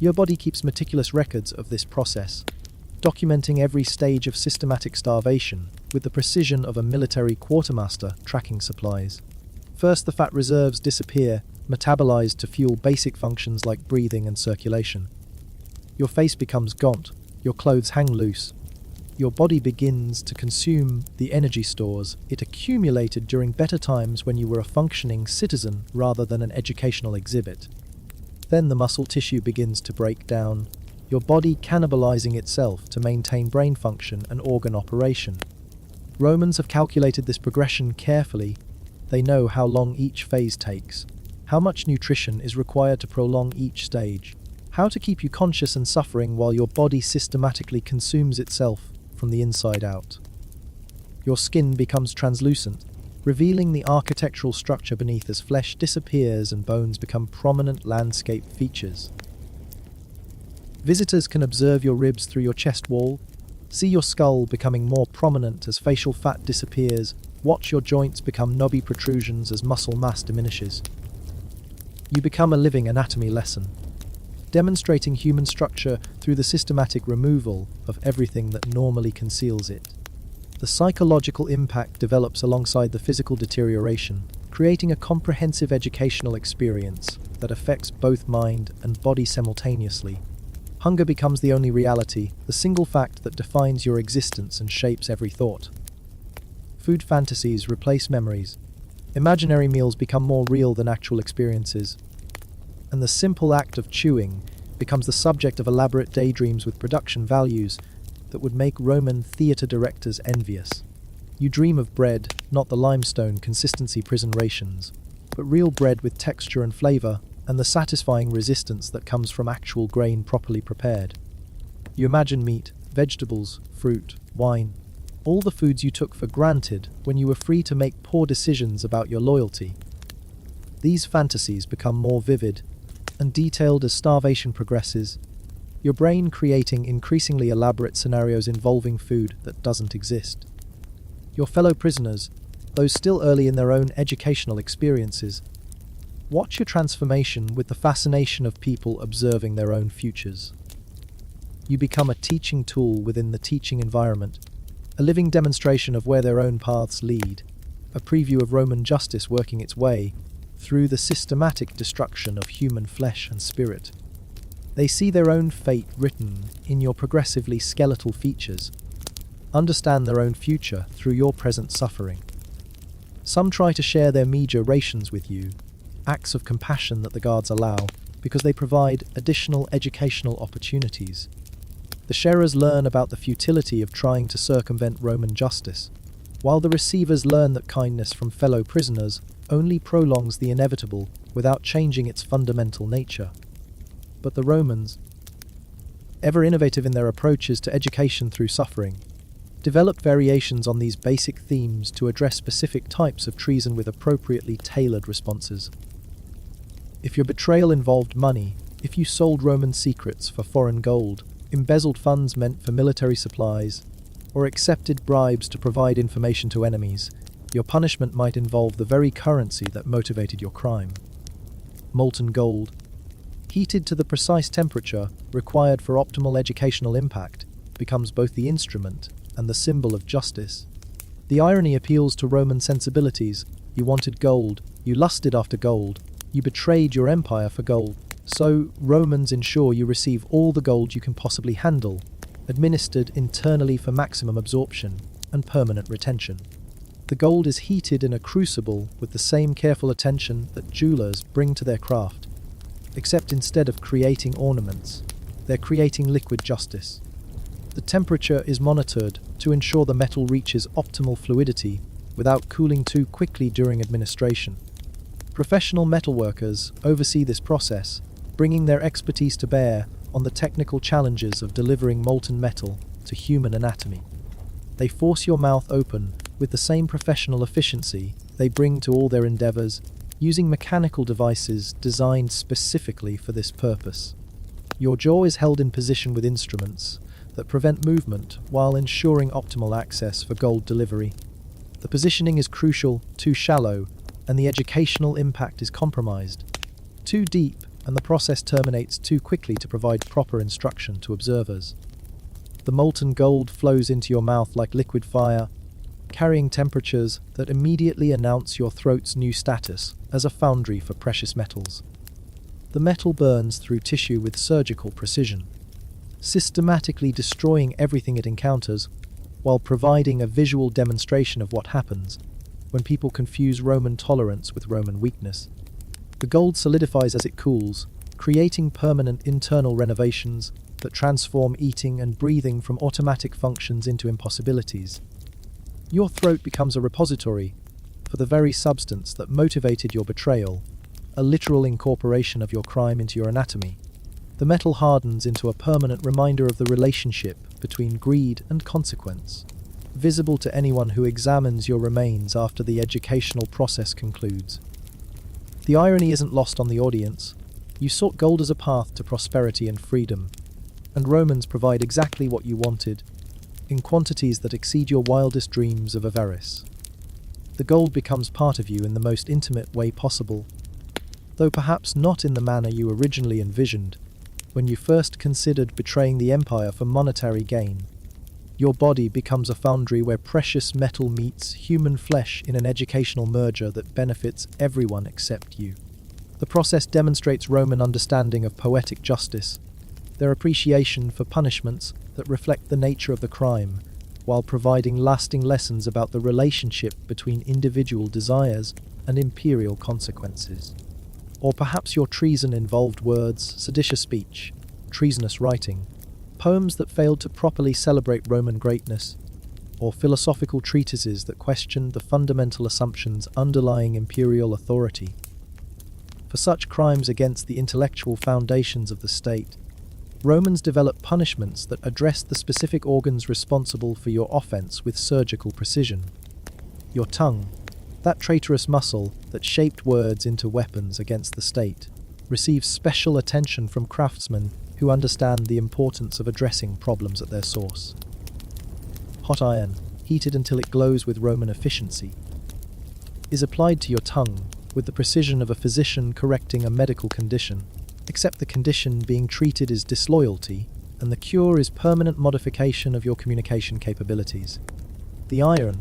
Your body keeps meticulous records of this process, documenting every stage of systematic starvation with the precision of a military quartermaster tracking supplies. First, the fat reserves disappear, metabolized to fuel basic functions like breathing and circulation. Your face becomes gaunt, your clothes hang loose. Your body begins to consume the energy stores it accumulated during better times when you were a functioning citizen rather than an educational exhibit. Then the muscle tissue begins to break down, your body cannibalizing itself to maintain brain function and organ operation. Romans have calculated this progression carefully. They know how long each phase takes, how much nutrition is required to prolong each stage, how to keep you conscious and suffering while your body systematically consumes itself from the inside out. Your skin becomes translucent, revealing the architectural structure beneath as flesh disappears and bones become prominent landscape features. Visitors can observe your ribs through your chest wall, see your skull becoming more prominent as facial fat disappears, watch your joints become knobby protrusions as muscle mass diminishes. You become a living anatomy lesson, demonstrating human structure through the systematic removal of everything that normally conceals it. The psychological impact develops alongside the physical deterioration, creating a comprehensive educational experience that affects both mind and body simultaneously. Hunger becomes the only reality, the single fact that defines your existence and shapes every thought. Food fantasies replace memories. Imaginary meals become more real than actual experiences. And the simple act of chewing becomes the subject of elaborate daydreams with production values that would make Roman theatre directors envious. You dream of bread, not the limestone consistency prison rations, but real bread with texture and flavour, and the satisfying resistance that comes from actual grain properly prepared. You imagine meat, vegetables, fruit, wine, all the foods you took for granted when you were free to make poor decisions about your loyalty. These fantasies become more vivid and detailed as starvation progresses, your brain creating increasingly elaborate scenarios involving food that doesn't exist. Your fellow prisoners, those still early in their own educational experiences, watch your transformation with the fascination of people observing their own futures. You become a teaching tool within the teaching environment, a living demonstration of where their own paths lead, a preview of Roman justice working its way through the systematic destruction of human flesh and spirit. They see their own fate written in your progressively skeletal features, understand their own future through your present suffering. Some try to share their meager rations with you, acts of compassion that the guards allow because they provide additional educational opportunities. The sharers learn about the futility of trying to circumvent Roman justice, while the receivers learn that kindness from fellow prisoners only prolongs the inevitable without changing its fundamental nature. But the Romans, ever innovative in their approaches to education through suffering, developed variations on these basic themes to address specific types of treason with appropriately tailored responses. If your betrayal involved money, if you sold Roman secrets for foreign gold, embezzled funds meant for military supplies, or accepted bribes to provide information to enemies, your punishment might involve the very currency that motivated your crime. Molten gold, heated to the precise temperature required for optimal educational impact, becomes both the instrument and the symbol of justice. The irony appeals to Roman sensibilities. You wanted gold, you lusted after gold, you betrayed your empire for gold. So Romans ensure you receive all the gold you can possibly handle, administered internally for maximum absorption and permanent retention. The gold is heated in a crucible with the same careful attention that jewelers bring to their craft, except instead of creating ornaments, they're creating liquid justice. The temperature is monitored to ensure the metal reaches optimal fluidity without cooling too quickly during administration. Professional metalworkers oversee this process, bringing their expertise to bear on the technical challenges of delivering molten metal to human anatomy. They force your mouth open with the same professional efficiency they bring to all their endeavors, using mechanical devices designed specifically for this purpose. Your jaw is held in position with instruments that prevent movement while ensuring optimal access for gold delivery. The positioning is crucial, too shallow, and the educational impact is compromised. Too deep, and the process terminates too quickly to provide proper instruction to observers. The molten gold flows into your mouth like liquid fire, carrying temperatures that immediately announce your throat's new status as a foundry for precious metals. The metal burns through tissue with surgical precision, systematically destroying everything it encounters, while providing a visual demonstration of what happens when people confuse Roman tolerance with Roman weakness. The gold solidifies as it cools, creating permanent internal renovations that transform eating and breathing from automatic functions into impossibilities. Your throat becomes a repository for the very substance that motivated your betrayal, a literal incorporation of your crime into your anatomy. The metal hardens into a permanent reminder of the relationship between greed and consequence, visible to anyone who examines your remains after the educational process concludes. The irony isn't lost on the audience. You sought gold as a path to prosperity and freedom, and Romans provide exactly what you wanted, in quantities that exceed your wildest dreams of avarice. The gold becomes part of you in the most intimate way possible, though perhaps not in the manner you originally envisioned when you first considered betraying the empire for monetary gain. Your body becomes a foundry where precious metal meets human flesh in an educational merger that benefits everyone except you. The process demonstrates Roman understanding of poetic justice, their appreciation for punishments that reflect the nature of the crime, while providing lasting lessons about the relationship between individual desires and imperial consequences. Or perhaps your treason involved words, seditious speech, treasonous writing, poems that failed to properly celebrate Roman greatness, or philosophical treatises that questioned the fundamental assumptions underlying imperial authority. For such crimes against the intellectual foundations of the state, Romans developed punishments that addressed the specific organs responsible for your offense with surgical precision. Your tongue, that traitorous muscle that shaped words into weapons against the state, receives special attention from craftsmen who understand the importance of addressing problems at their source. Hot iron, heated until it glows with Roman efficiency, is applied to your tongue with the precision of a physician correcting a medical condition, except the condition being treated is disloyalty, and the cure is permanent modification of your communication capabilities. The iron,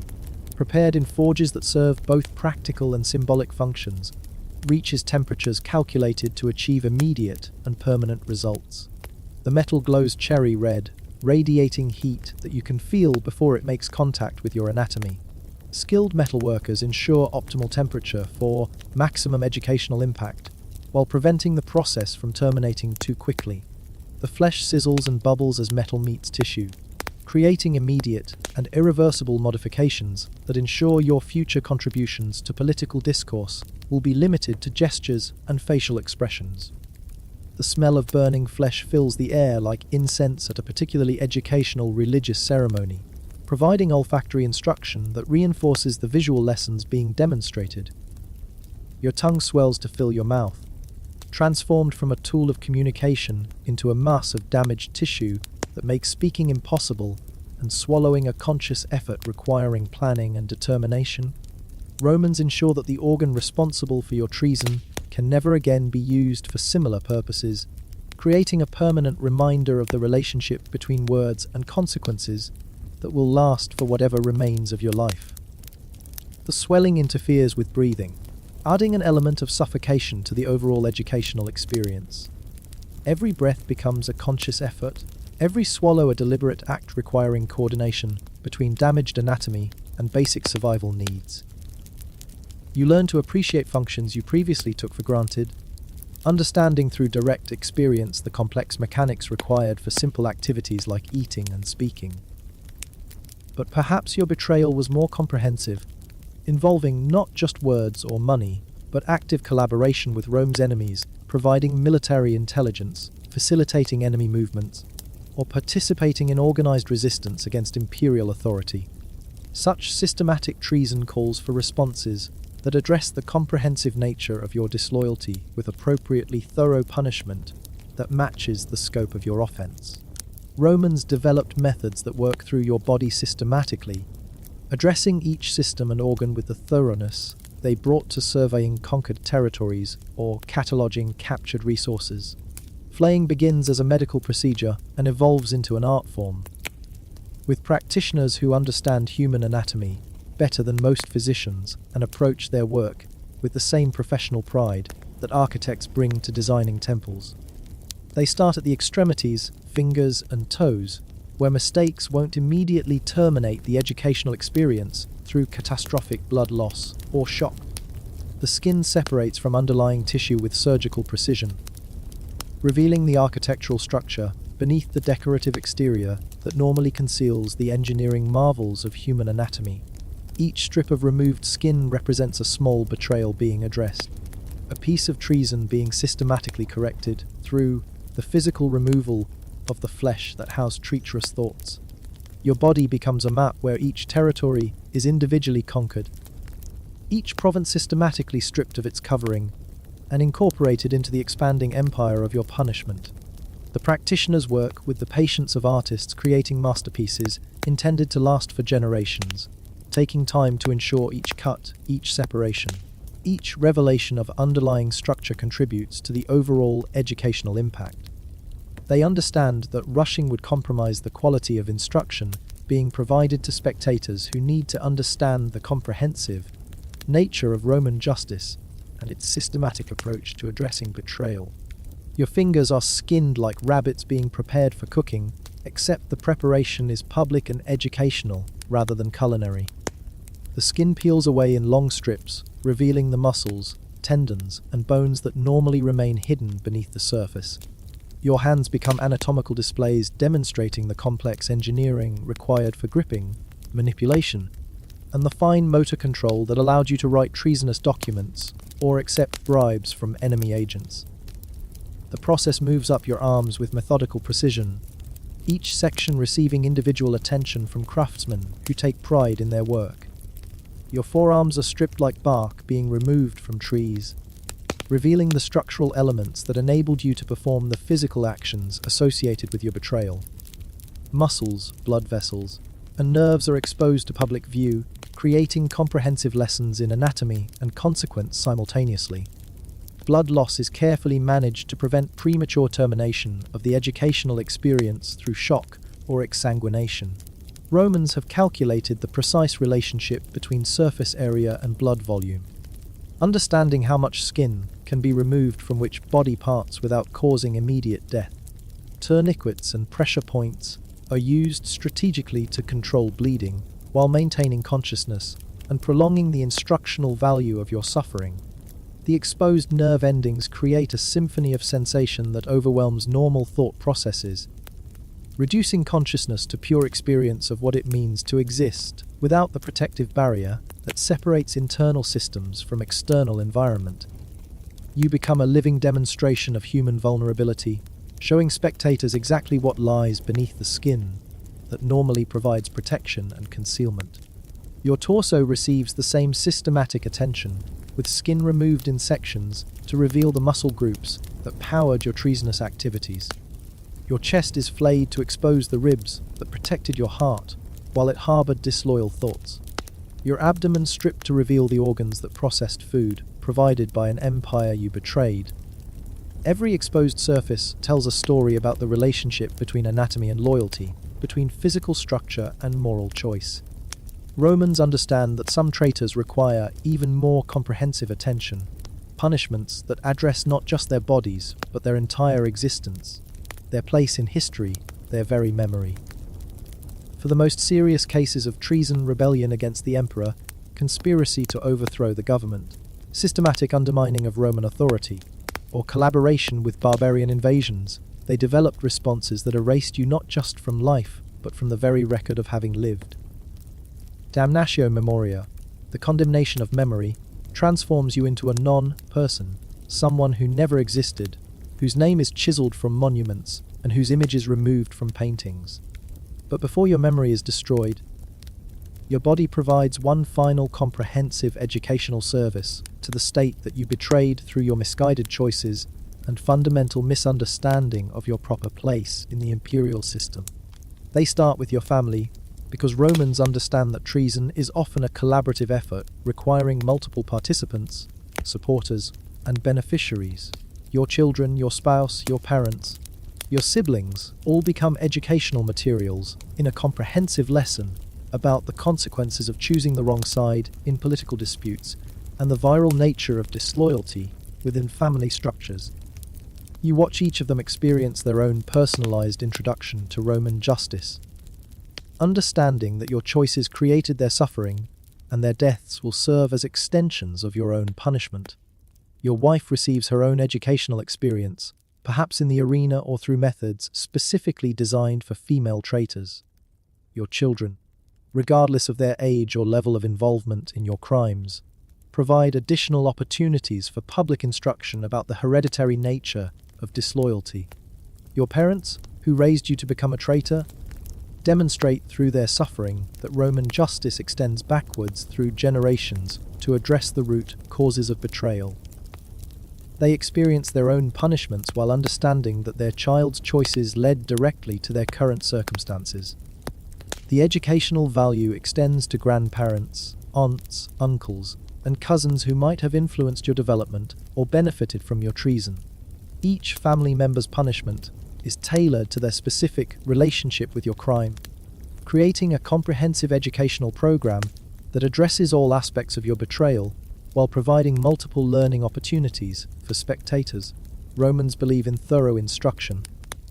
prepared in forges that serve both practical and symbolic functions, reaches temperatures calculated to achieve immediate and permanent results. The metal glows cherry red, radiating heat that you can feel before it makes contact with your anatomy. Skilled metalworkers ensure optimal temperature for maximum educational impact, while preventing the process from terminating too quickly. The flesh sizzles and bubbles as metal meets tissue, creating immediate and irreversible modifications that ensure your future contributions to political discourse will be limited to gestures and facial expressions. The smell of burning flesh fills the air like incense at a particularly educational religious ceremony, providing olfactory instruction that reinforces the visual lessons being demonstrated. Your tongue swells to fill your mouth, transformed from a tool of communication into a mass of damaged tissue that makes speaking impossible and swallowing a conscious effort requiring planning and determination. Romans ensure that the organ responsible for your treason can never again be used for similar purposes, creating a permanent reminder of the relationship between words and consequences that will last for whatever remains of your life. The swelling interferes with breathing, adding an element of suffocation to the overall educational experience. Every breath becomes a conscious effort, every swallow a deliberate act requiring coordination between damaged anatomy and basic survival needs. You learn to appreciate functions you previously took for granted, understanding through direct experience the complex mechanics required for simple activities like eating and speaking. But perhaps your betrayal was more comprehensive, involving not just words or money, but active collaboration with Rome's enemies, providing military intelligence, facilitating enemy movements, or participating in organized resistance against imperial authority. Such systematic treason calls for responses that address the comprehensive nature of your disloyalty with appropriately thorough punishment that matches the scope of your offense. Romans developed methods that work through your body systematically, addressing each system and organ with the thoroughness they brought to surveying conquered territories or cataloging captured resources. Flaying begins as a medical procedure and evolves into an art form. With practitioners who understand human anatomy better than most physicians and approach their work with the same professional pride that architects bring to designing temples. They start at the extremities, fingers and toes, where mistakes won't immediately terminate the educational experience through catastrophic blood loss or shock. The skin separates from underlying tissue with surgical precision, revealing the architectural structure beneath the decorative exterior that normally conceals the engineering marvels of human anatomy. Each strip of removed skin represents a small betrayal being addressed, a piece of treason being systematically corrected through the physical removal of the flesh that housed treacherous thoughts. Your body becomes a map where each territory is individually conquered, each province systematically stripped of its covering and incorporated into the expanding empire of your punishment. The practitioners work with the patience of artists creating masterpieces intended to last for generations, taking time to ensure each cut, each separation, each revelation of underlying structure contributes to the overall educational impact. They understand that rushing would compromise the quality of instruction being provided to spectators who need to understand the comprehensive nature of Roman justice and its systematic approach to addressing betrayal. Your fingers are skinned like rabbits being prepared for cooking, except the preparation is public and educational rather than culinary. The skin peels away in long strips, revealing the muscles, tendons, and bones that normally remain hidden beneath the surface. Your hands become anatomical displays demonstrating the complex engineering required for gripping, manipulation, and the fine motor control that allowed you to write treasonous documents or accept bribes from enemy agents. The process moves up your arms with methodical precision, each section receiving individual attention from craftsmen who take pride in their work. Your forearms are stripped like bark being removed from trees, revealing the structural elements that enabled you to perform the physical actions associated with your betrayal. Muscles, blood vessels, and nerves are exposed to public view, creating comprehensive lessons in anatomy and consequence simultaneously. Blood loss is carefully managed to prevent premature termination of the educational experience through shock or exsanguination. Romans have calculated the precise relationship between surface area and blood volume. Understanding how much skin can be removed from which body parts without causing immediate death. Tourniquets and pressure points are used strategically to control bleeding while maintaining consciousness and prolonging the instructional value of your suffering. The exposed nerve endings create a symphony of sensation that overwhelms normal thought processes, reducing consciousness to pure experience of what it means to exist without the protective barrier that separates internal systems from external environment. You become a living demonstration of human vulnerability, showing spectators exactly what lies beneath the skin that normally provides protection and concealment. Your torso receives the same systematic attention, with skin removed in sections to reveal the muscle groups that powered your treasonous activities. Your chest is flayed to expose the ribs that protected your heart, while it harbored disloyal thoughts. Your abdomen stripped to reveal the organs that processed food, provided by an empire you betrayed. Every exposed surface tells a story about the relationship between anatomy and loyalty, between physical structure and moral choice. Romans understand that some traitors require even more comprehensive attention, punishments that address not just their bodies, but their entire existence, their place in history, their very memory. For the most serious cases of treason, rebellion against the emperor, conspiracy to overthrow the government, systematic undermining of Roman authority, or collaboration with barbarian invasions, they developed responses that erased you not just from life, but from the very record of having lived. Damnatio memoria, the condemnation of memory, transforms you into a non-person, someone who never existed, whose name is chiseled from monuments, and whose image is removed from paintings. But before your memory is destroyed, your body provides one final comprehensive educational service to the state that you betrayed through your misguided choices and fundamental misunderstanding of your proper place in the imperial system. They start with your family, because Romans understand that treason is often a collaborative effort requiring multiple participants, supporters, and beneficiaries. Your children, your spouse, your parents, your siblings all become educational materials in a comprehensive lesson about the consequences of choosing the wrong side in political disputes and the viral nature of disloyalty within family structures. You watch each of them experience their own personalized introduction to Roman justice, understanding that your choices created their suffering and their deaths will serve as extensions of your own punishment. Your wife receives her own educational experience, perhaps in the arena or through methods specifically designed for female traitors. Your children, regardless of their age or level of involvement in your crimes, provide additional opportunities for public instruction about the hereditary nature of disloyalty. Your parents, who raised you to become a traitor, demonstrate through their suffering that Roman justice extends backwards through generations to address the root causes of betrayal. They experience their own punishments while understanding that their child's choices led directly to their current circumstances. The educational value extends to grandparents, aunts, uncles, and cousins who might have influenced your development or benefited from your treason. Each family member's punishment is tailored to their specific relationship with your crime, creating a comprehensive educational program that addresses all aspects of your betrayal while providing multiple learning opportunities for spectators. Romans believe in thorough instruction,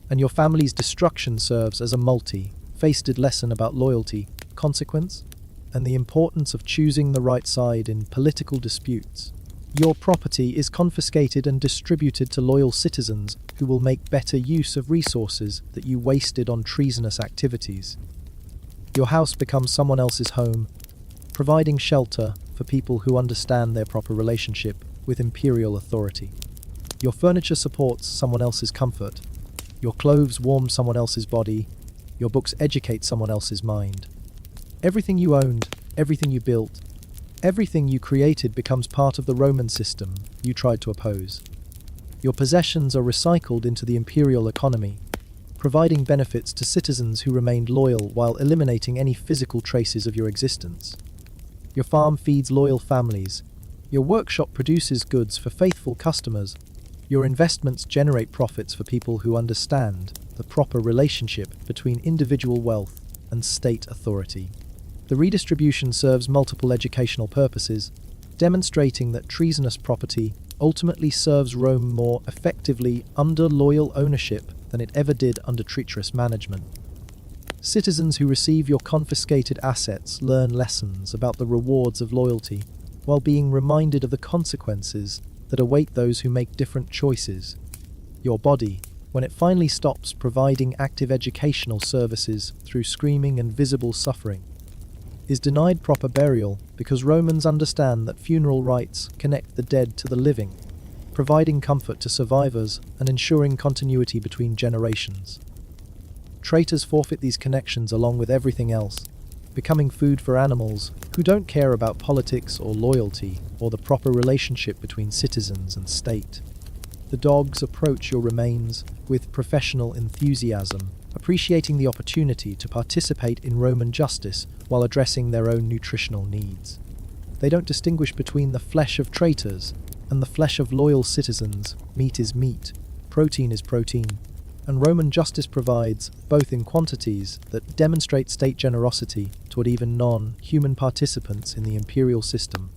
and your family's destruction serves as a multi-faceted lesson about loyalty, consequence, and the importance of choosing the right side in political disputes. Your property is confiscated and distributed to loyal citizens who will make better use of resources that you wasted on treasonous activities. Your house becomes someone else's home, providing shelter for people who understand their proper relationship with imperial authority. Your furniture supports someone else's comfort. Your clothes warm someone else's body. Your books educate someone else's mind. Everything you owned, everything you built, everything you created becomes part of the Roman system you tried to oppose. Your possessions are recycled into the imperial economy, providing benefits to citizens who remained loyal while eliminating any physical traces of your existence. Your farm feeds loyal families. Your workshop produces goods for faithful customers. Your investments generate profits for people who understand the proper relationship between individual wealth and state authority. The redistribution serves multiple educational purposes, demonstrating that treasonous property ultimately serves Rome more effectively under loyal ownership than it ever did under treacherous management. Citizens who receive your confiscated assets learn lessons about the rewards of loyalty, while being reminded of the consequences that await those who make different choices. Your body, when it finally stops providing active educational services through screaming and visible suffering, is denied proper burial because Romans understand that funeral rites connect the dead to the living, providing comfort to survivors and ensuring continuity between generations. Traitors forfeit these connections along with everything else, becoming food for animals who don't care about politics or loyalty or the proper relationship between citizens and state. The dogs approach your remains with professional enthusiasm, appreciating the opportunity to participate in Roman justice while addressing their own nutritional needs. They don't distinguish between the flesh of traitors and the flesh of loyal citizens. Meat is meat, protein is protein, and Roman justice provides both in quantities that demonstrate state generosity toward even non-human participants in the imperial system.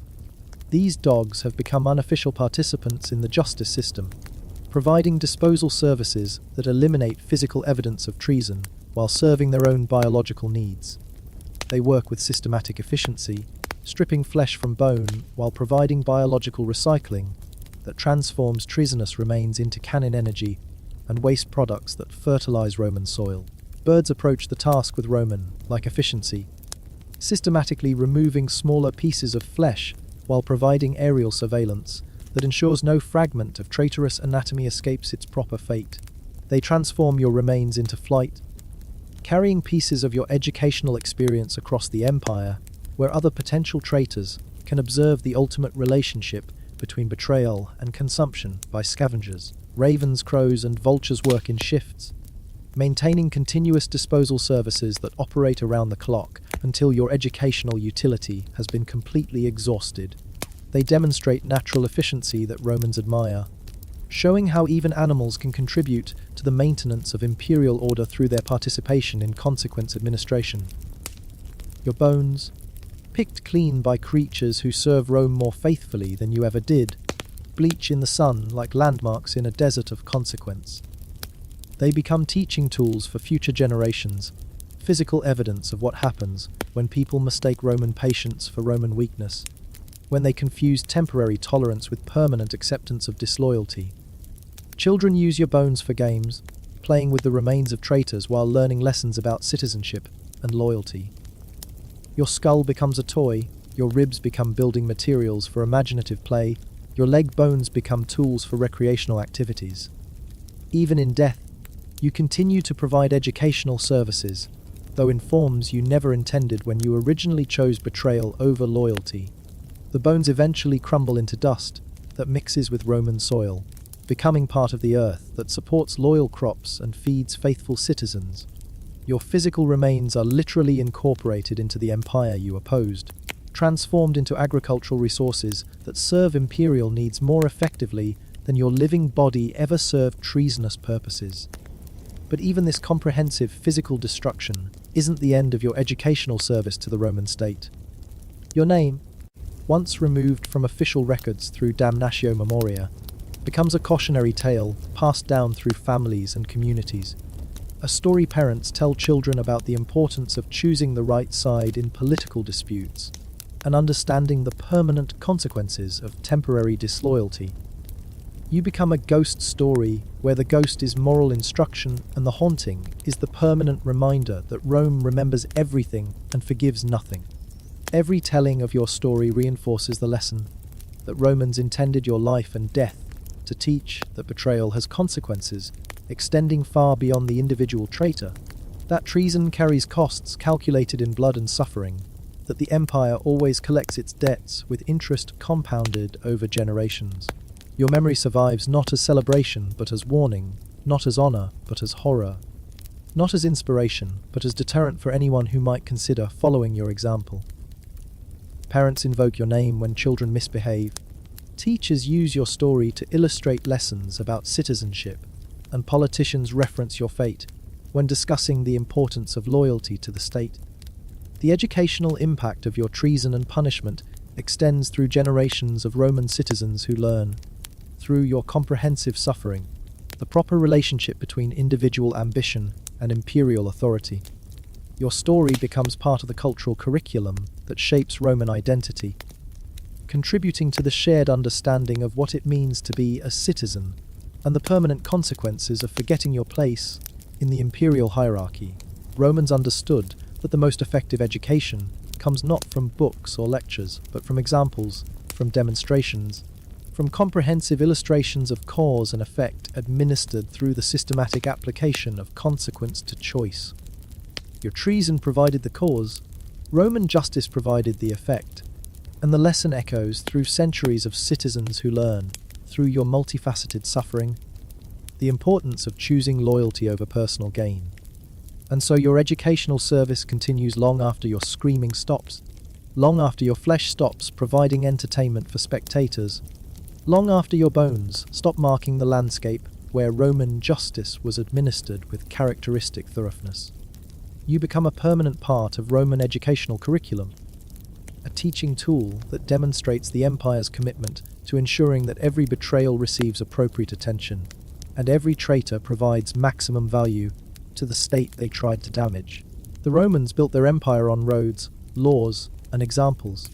These dogs have become unofficial participants in the justice system, providing disposal services that eliminate physical evidence of treason while serving their own biological needs. They work with systematic efficiency, stripping flesh from bone while providing biological recycling that transforms treasonous remains into cannon energy and waste products that fertilize Roman soil. Birds approach the task with Roman-like efficiency, systematically removing smaller pieces of flesh while providing aerial surveillance that ensures no fragment of traitorous anatomy escapes its proper fate. They transform your remains into flight, carrying pieces of your educational experience across the empire, where other potential traitors can observe the ultimate relationship between betrayal and consumption by scavengers. Ravens, crows, and vultures work in shifts, maintaining continuous disposal services that operate around the clock until your educational utility has been completely exhausted. They demonstrate natural efficiency that Romans admire, showing how even animals can contribute to the maintenance of imperial order through their participation in consequence administration. Your bones, picked clean by creatures who serve Rome more faithfully than you ever did, bleach in the sun like landmarks in a desert of consequence. They become teaching tools for future generations, physical evidence of what happens when people mistake Roman patience for Roman weakness, when they confuse temporary tolerance with permanent acceptance of disloyalty. Children use your bones for games, playing with the remains of traitors while learning lessons about citizenship and loyalty. Your skull becomes a toy, your ribs become building materials for imaginative play, your leg bones become tools for recreational activities. Even in death, you continue to provide educational services, though in forms you never intended when you originally chose betrayal over loyalty. The bones eventually crumble into dust that mixes with Roman soil, becoming part of the earth that supports loyal crops and feeds faithful citizens. Your physical remains are literally incorporated into the empire you opposed, transformed into agricultural resources that serve imperial needs more effectively than your living body ever served treasonous purposes. But even this comprehensive physical destruction isn't the end of your educational service to the Roman state. Your name, once removed from official records through damnatio memoria, becomes a cautionary tale passed down through families and communities. A story parents tell children about the importance of choosing the right side in political disputes and understanding the permanent consequences of temporary disloyalty. You become a ghost story where the ghost is moral instruction and the haunting is the permanent reminder that Rome remembers everything and forgives nothing. Every telling of your story reinforces the lesson that Romans intended your life and death to teach that betrayal has consequences, extending far beyond the individual traitor, that treason carries costs calculated in blood and suffering, that the empire always collects its debts with interest compounded over generations. Your memory survives not as celebration but as warning, not as honor but as horror, not as inspiration but as deterrent for anyone who might consider following your example. Parents invoke your name when children misbehave. Teachers use your story to illustrate lessons about citizenship, and politicians reference your fate when discussing the importance of loyalty to the state. The educational impact of your treason and punishment extends through generations of Roman citizens who learn, through your comprehensive suffering, the proper relationship between individual ambition and imperial authority. Your story becomes part of the cultural curriculum that shapes Roman identity, contributing to the shared understanding of what it means to be a citizen and the permanent consequences of forgetting your place in the imperial hierarchy. Romans understood that the most effective education comes not from books or lectures, but from examples, from demonstrations, from comprehensive illustrations of cause and effect administered through the systematic application of consequence to choice. Your treason provided the cause, Roman justice provided the effect, and the lesson echoes through centuries of citizens who learn, through your multifaceted suffering, the importance of choosing loyalty over personal gain. And so your educational service continues long after your screaming stops, long after your flesh stops providing entertainment for spectators, long after your bones stop marking the landscape where Roman justice was administered with characteristic thoroughness. You become a permanent part of Roman educational curriculum, a teaching tool that demonstrates the empire's commitment to ensuring that every betrayal receives appropriate attention, and every traitor provides maximum value to the state they tried to damage. The Romans built their empire on roads, laws, and examples.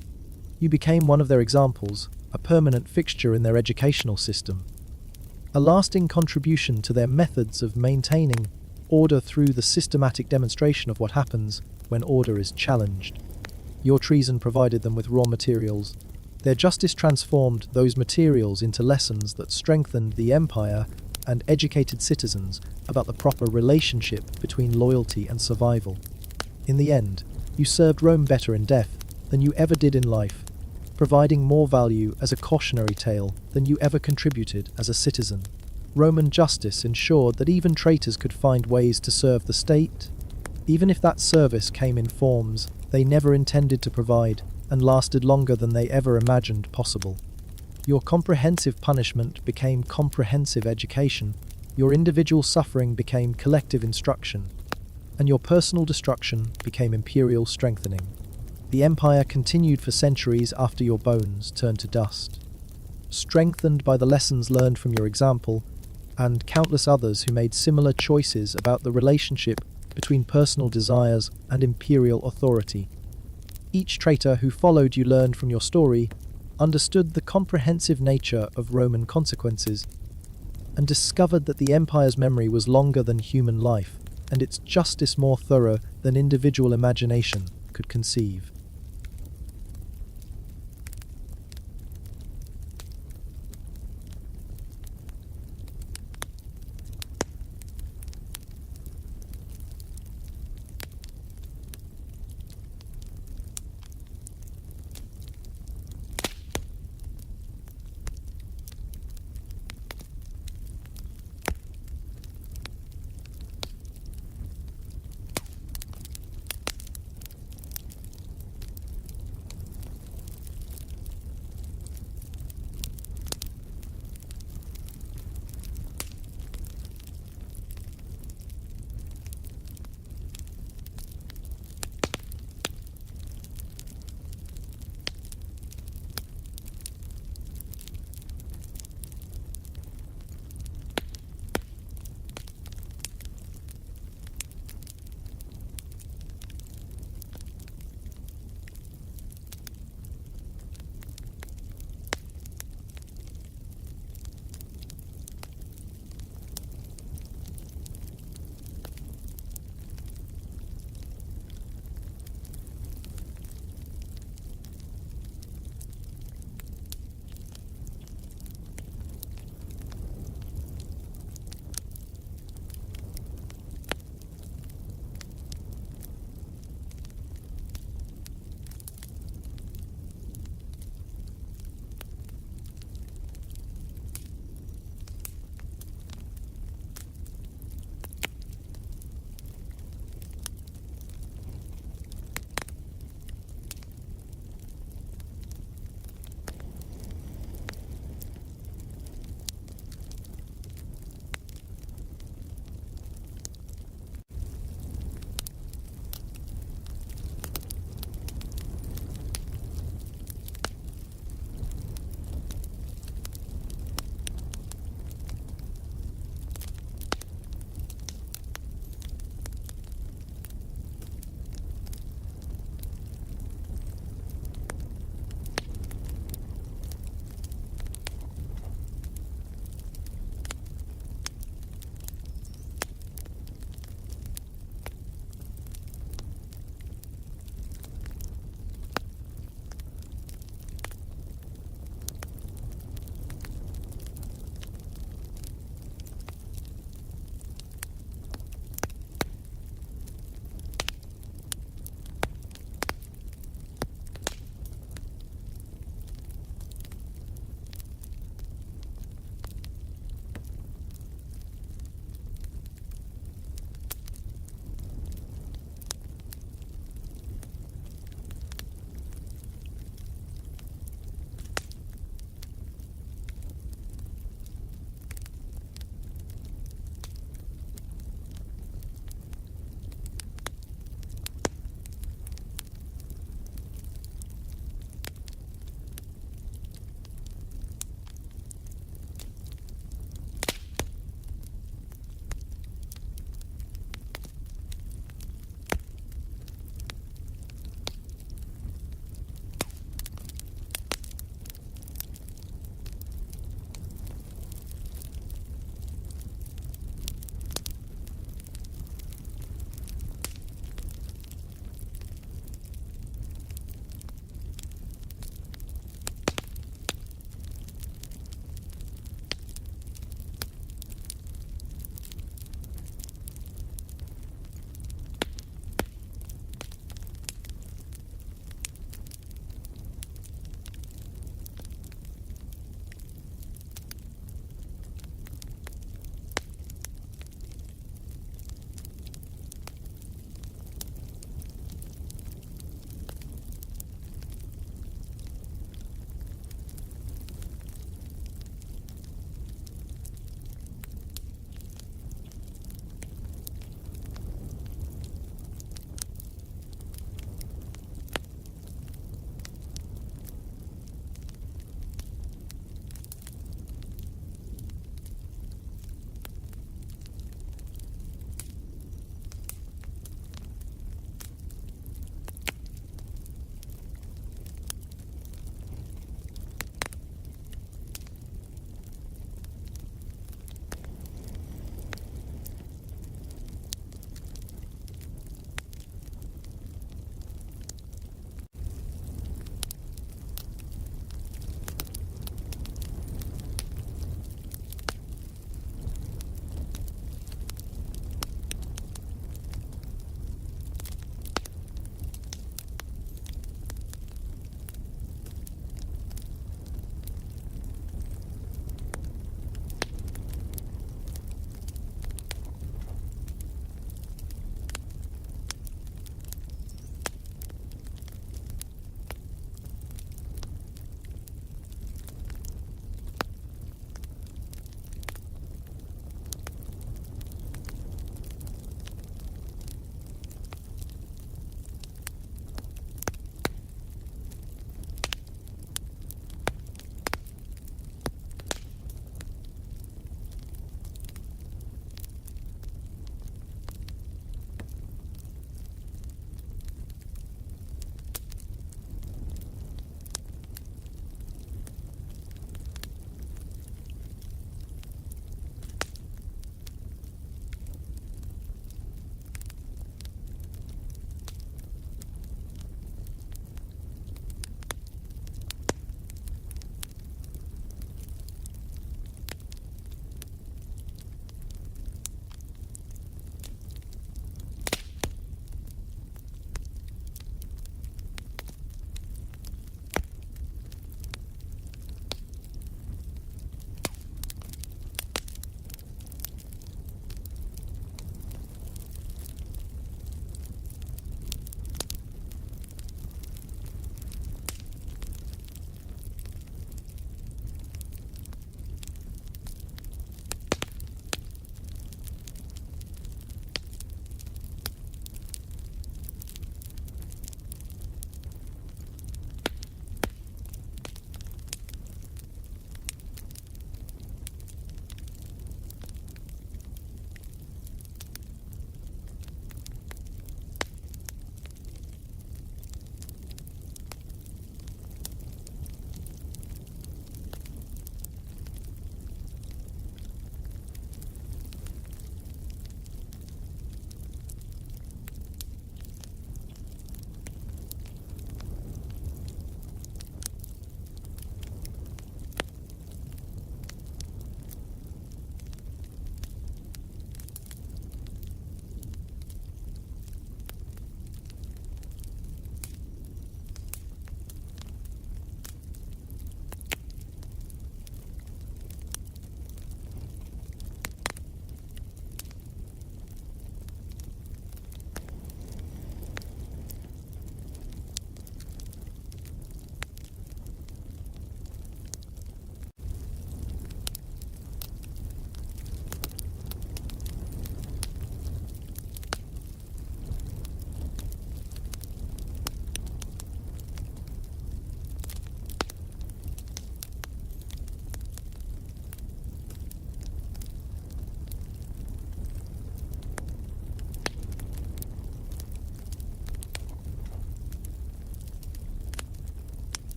You became one of their examples, a permanent fixture in their educational system, a lasting contribution to their methods of maintaining order through the systematic demonstration of what happens when order is challenged. Your treason provided them with raw materials. Their justice transformed those materials into lessons that strengthened the empire and educated citizens about the proper relationship between loyalty and survival. In the end, you served Rome better in death than you ever did in life, providing more value as a cautionary tale than you ever contributed as a citizen. Roman justice ensured that even traitors could find ways to serve the state, even if that service came in forms they never intended to provide and lasted longer than they ever imagined possible. Your comprehensive punishment became comprehensive education, your individual suffering became collective instruction, and your personal destruction became imperial strengthening. The empire continued for centuries after your bones turned to dust. Strengthened by the lessons learned from your example, and countless others who made similar choices about the relationship between personal desires and imperial authority. Each traitor who followed you learned from your story, understood the comprehensive nature of Roman consequences, and discovered that the empire's memory was longer than human life, and its justice more thorough than individual imagination could conceive.